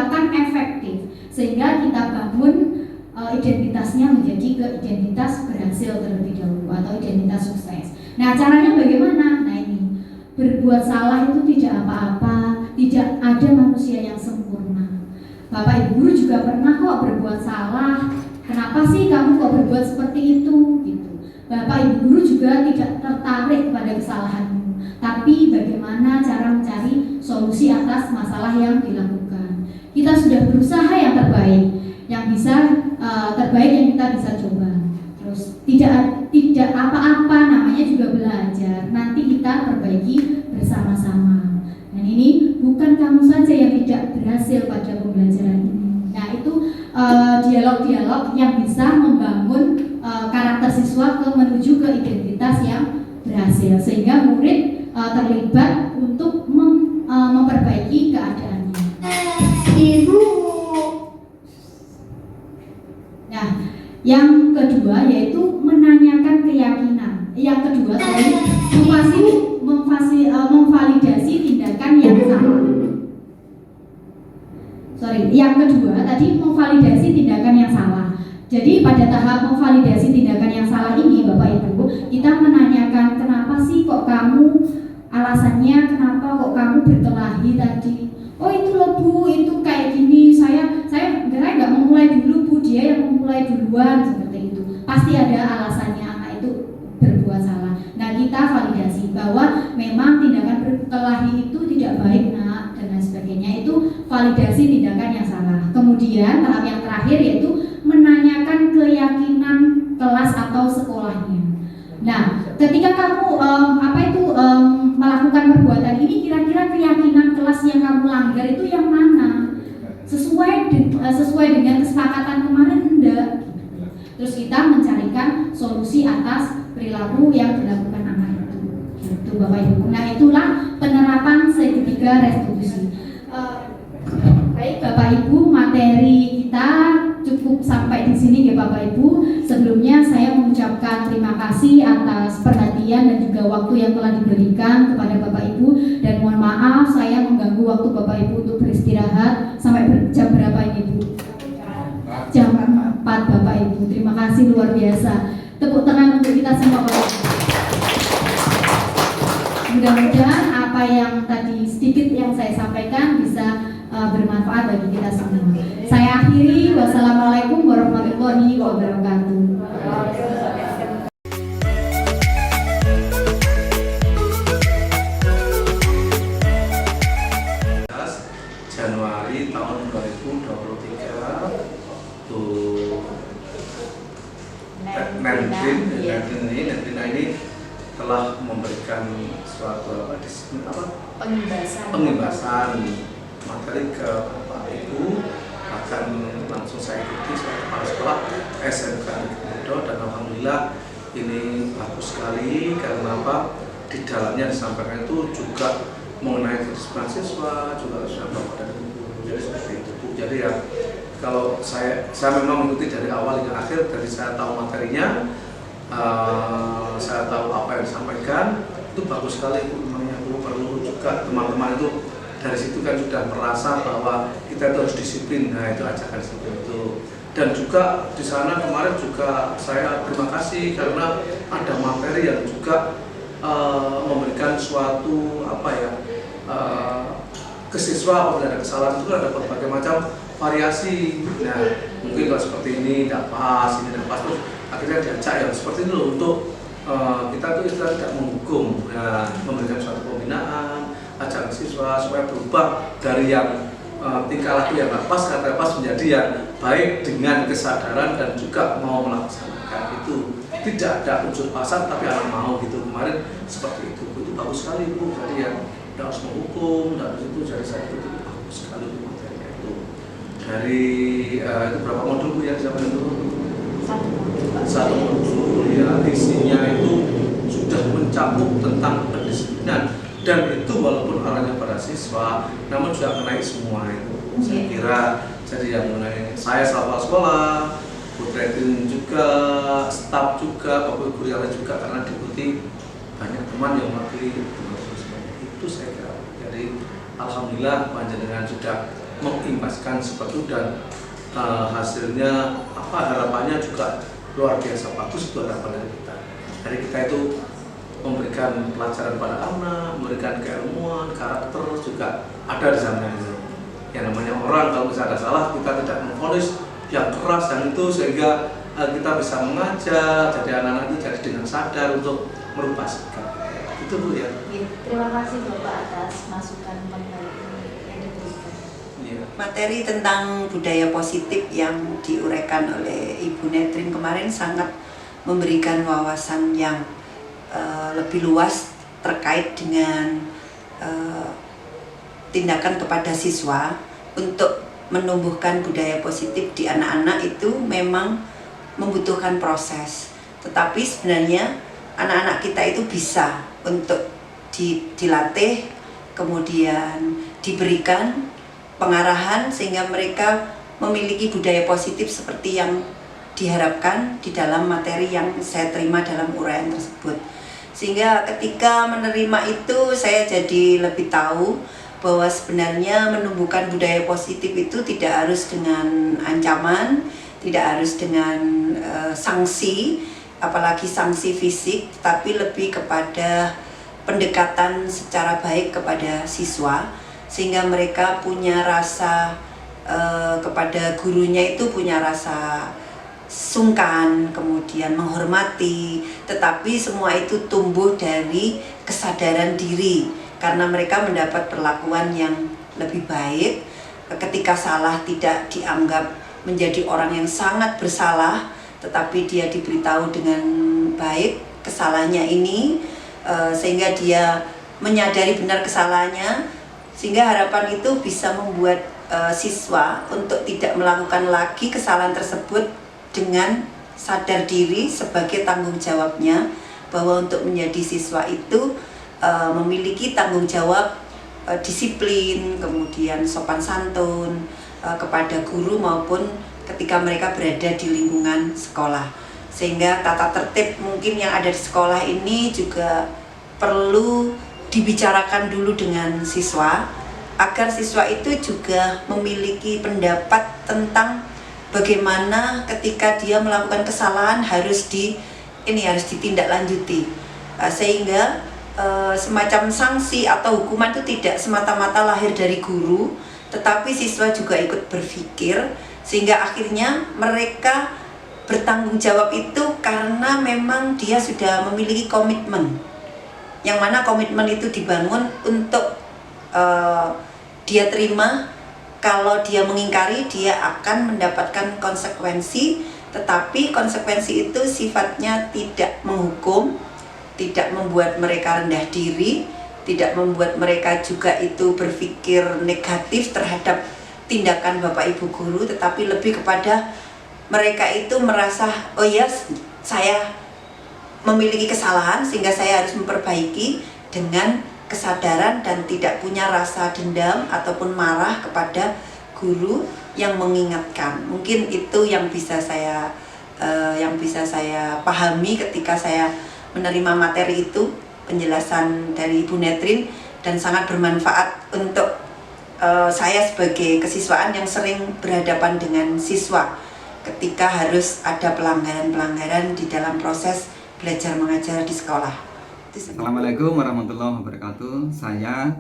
akan efektif. Sehingga kita bangun identitasnya menjadi ke identitas berhasil terlebih dahulu atau identitas sukses. Nah, caranya bagaimana? Nah, ini berbuat salah itu tidak apa-apa, tidak ada manusia yang sempurna. Bapak Ibu guru juga pernah kok berbuat salah. Kenapa sih kamu kok berbuat seperti itu? Gitu. Bapak Ibu guru juga tidak tertarik kepada kesalahanmu, tapi bagaimana cara mencari solusi atas masalah yang dilakukan. Kita sudah berusaha yang terbaik, yang bisa terbaik yang kita bisa coba. Terus tidak apa-apa, namanya juga belajar. Nanti kita perbaiki bersama-sama. Dan ini bukan kamu saja yang tidak berhasil pada pembelajaran ini. Nah, itu dialog-dialog yang bisa membangun karakter siswa menuju ke identitas yang berhasil, sehingga murid terlibat untuk memperbaiki keadaannya. Ibu. Nah, yang kedua yaitu menanyakan keyakinan. Yang kedua tadi memvalidasi tindakan yang salah. Yang kedua tadi memvalidasi tindakan yang salah. Jadi pada tahap memvalidasi tindakan yang salah ini Bapak Ibu, kita menanyakan kenapa sih kok kamu, alasannya kenapa kok kamu berkelahi tadi. Oh itu loh Bu, itu kayak gini, saya nggak mau mulai dulu Bu, dia yang memulai duluan, seperti itu. Pasti ada alasannya anak itu berbuat salah. Nah, kita validasi bahwa memang tindakan berkelahi itu tidak baik Nak, dan lain sebagainya. Itu validasi tindakan yang salah. Kemudian tahap yang terakhir yaitu menanyakan keyakinan kelas atau sekolahnya. Nah, ketika kamu melakukan perbuatan ini, kira-kira keyakinan kelas yang kamu langgar itu yang mana? Sesuai dengan kesepakatan kemarin enggak? Terus kita mencarikan solusi atas perilaku yang dilakukan anak itu. Gitu Bapak Ibu. Nah, itulah penerapan segitiga restitusi. Baik Bapak Ibu, materi kita cukup sampai di sini ya Bapak Ibu. Sebelumnya saya mengucapkan terima kasih atas perhatian dan juga waktu yang telah diberikan kepada Bapak Ibu, dan mohon maaf saya mengganggu waktu Bapak Ibu untuk beristirahat. Sampai jam berapa ini Bu? Jam 4 Bapak Ibu. Terima kasih luar biasa. Tepuk tangan untuk kita semua Bapak Ibu. Mudah-mudahan apa yang tadi sedikit yang saya sampaikan bisa bermanfaat bagi kita semua. Saya akhiri, wassalamualaikum warahmatullahi wabarakatuh. Januari tahun 2023 Nentina ini telah memberikan suatu pengimbasan materi ke Bapak Ibu. Akan langsung saya ikuti sebagai kepala sekolah SMK Mudo, dan alhamdulillah ini bagus sekali karena di dalamnya disampaikan itu juga mengenai kedisiplinan siswa, juga sudah Bapak dan Ibu. Jadi seperti itu Bu. Jadi ya kalau saya memang mengikuti dari awal hingga akhir, dari saya tahu materinya, saya tahu apa yang disampaikan, itu bagus sekali Bu. Memangnya Bu perlu juga teman-teman itu dari situ kan sudah merasa bahwa kita itu harus disiplin. Nah, itu ajakan seperti itu. Dan juga di sana kemarin juga saya terima kasih karena ada materi yang juga memberikan suatu ke siswa apabila ada kesalahan itu ada berbagai macam variasi. Nah, mungkin kalau seperti ini tidak pas, ini tidak pas, terus akhirnya diajak yang seperti itu untuk kita tuh tidak menghukum, nah, memberikan suatu pembinaan, ajak siswa supaya berubah dari yang tingkah laku yang tidak pas, kata pas, menjadi yang baik dengan kesadaran dan juga mau melaksanakan itu. Tidak ada unsur pasar tapi anak mau gitu. Kemarin seperti itu bagus sekali Bu. Jadi yang tidak harus menghukum, tidak harus itu, jadi saya itu bagus sekali materinya itu. Dari itu berapa modul Bu yang disampaikan itu? Satu modul ya, isinya itu sudah mencakup tentang pendisiplinan dan itu walaupun arahnya pada siswa, namun juga mengenai semua itu. Saya kira jadi yang mengenai saya kepala sekolah, Bu Tretrin juga, staf juga, Bapak Guru yang lain juga, karena diikuti banyak teman yang mewakili itu saya kira. Jadi alhamdulillah panjenengan sudah mengimbaskan seperti itu dan hasilnya harapannya juga luar biasa bagus. Itu harapan dari kita. Dari kita itu memberikan pelajaran pada anak, memberikan keilmuan, karakter juga ada di sana itu. Yang namanya orang kalau misalnya ada salah kita tidak memvonis yang keras dan itu sehingga kita bisa mengajar, jadi anak-anak itu jadi dengan sadar untuk merubah sikap. Itu Bu ya. Terima kasih Bapak atas masukan materi yang diberikan. Materi tentang budaya positif yang diuraikan oleh Ibu Netrin kemarin sangat memberikan wawasan yang lebih luas terkait dengan tindakan kepada siswa untuk menumbuhkan budaya positif di anak-anak itu memang membutuhkan proses. Tetapi sebenarnya anak-anak kita itu bisa untuk dilatih, kemudian diberikan pengarahan sehingga mereka memiliki budaya positif seperti yang diharapkan di dalam materi yang saya terima dalam uraian tersebut. Sehingga ketika menerima itu saya jadi lebih tahu bahwa sebenarnya menumbuhkan budaya positif itu tidak harus dengan ancaman, tidak harus dengan sanksi, apalagi sanksi fisik, tapi lebih kepada pendekatan secara baik kepada siswa sehingga mereka punya rasa kepada gurunya itu punya rasa sungkan, kemudian menghormati, tetapi semua itu tumbuh dari kesadaran diri karena mereka mendapat perlakuan yang lebih baik. Ketika salah tidak dianggap menjadi orang yang sangat bersalah, tetapi dia diberitahu dengan baik kesalahannya ini, sehingga dia menyadari benar kesalahannya, sehingga harapan itu bisa membuat siswa untuk tidak melakukan lagi kesalahan tersebut dengan sadar diri sebagai tanggung jawabnya, bahwa untuk menjadi siswa itu memiliki tanggung jawab disiplin, kemudian sopan santun kepada guru maupun ketika mereka berada di lingkungan sekolah. Sehingga tata tertib mungkin yang ada di sekolah ini juga perlu dibicarakan dulu dengan siswa agar siswa itu juga memiliki pendapat tentang bagaimana ketika dia melakukan kesalahan harus ditindaklanjuti, sehingga semacam sanksi atau hukuman itu tidak semata-mata lahir dari guru, tetapi siswa juga ikut berpikir sehingga akhirnya mereka bertanggung jawab itu karena memang dia sudah memiliki komitmen, yang mana komitmen itu dibangun untuk dia terima. Kalau dia mengingkari, dia akan mendapatkan konsekuensi, tetapi konsekuensi itu sifatnya tidak menghukum, tidak membuat mereka rendah diri, tidak membuat mereka juga itu berpikir negatif terhadap tindakan Bapak Ibu guru, tetapi lebih kepada mereka itu merasa, oh ya, saya memiliki kesalahan sehingga saya harus memperbaiki dengan kesadaran dan tidak punya rasa dendam ataupun marah kepada guru yang mengingatkan. Mungkin itu yang bisa saya pahami ketika saya menerima materi itu, penjelasan dari Ibu Netrin, dan sangat bermanfaat untuk saya sebagai kesiswaan yang sering berhadapan dengan siswa ketika harus ada pelanggaran-pelanggaran di dalam proses belajar mengajar di sekolah. Assalamualaikum warahmatullahi wabarakatuh. Saya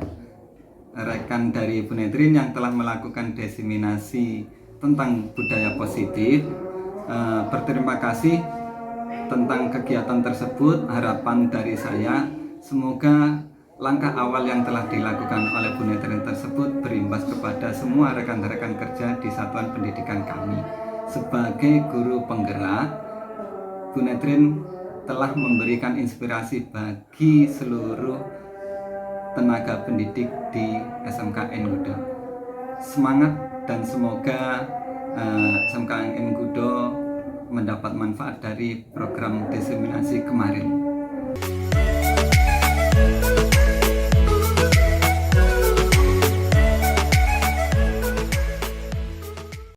rekan dari Bu Netrin yang telah melakukan diseminasi tentang budaya positif. Berterima kasih tentang kegiatan tersebut. Harapan dari saya semoga langkah awal yang telah dilakukan oleh Bu Netrin tersebut berimbas kepada semua rekan-rekan kerja di satuan pendidikan kami. Sebagai guru penggerak, Bu Netrin telah memberikan inspirasi bagi seluruh tenaga pendidik di SMKN Gudo. Semangat dan semoga SMKN Gudo mendapat manfaat dari program diseminasi kemarin.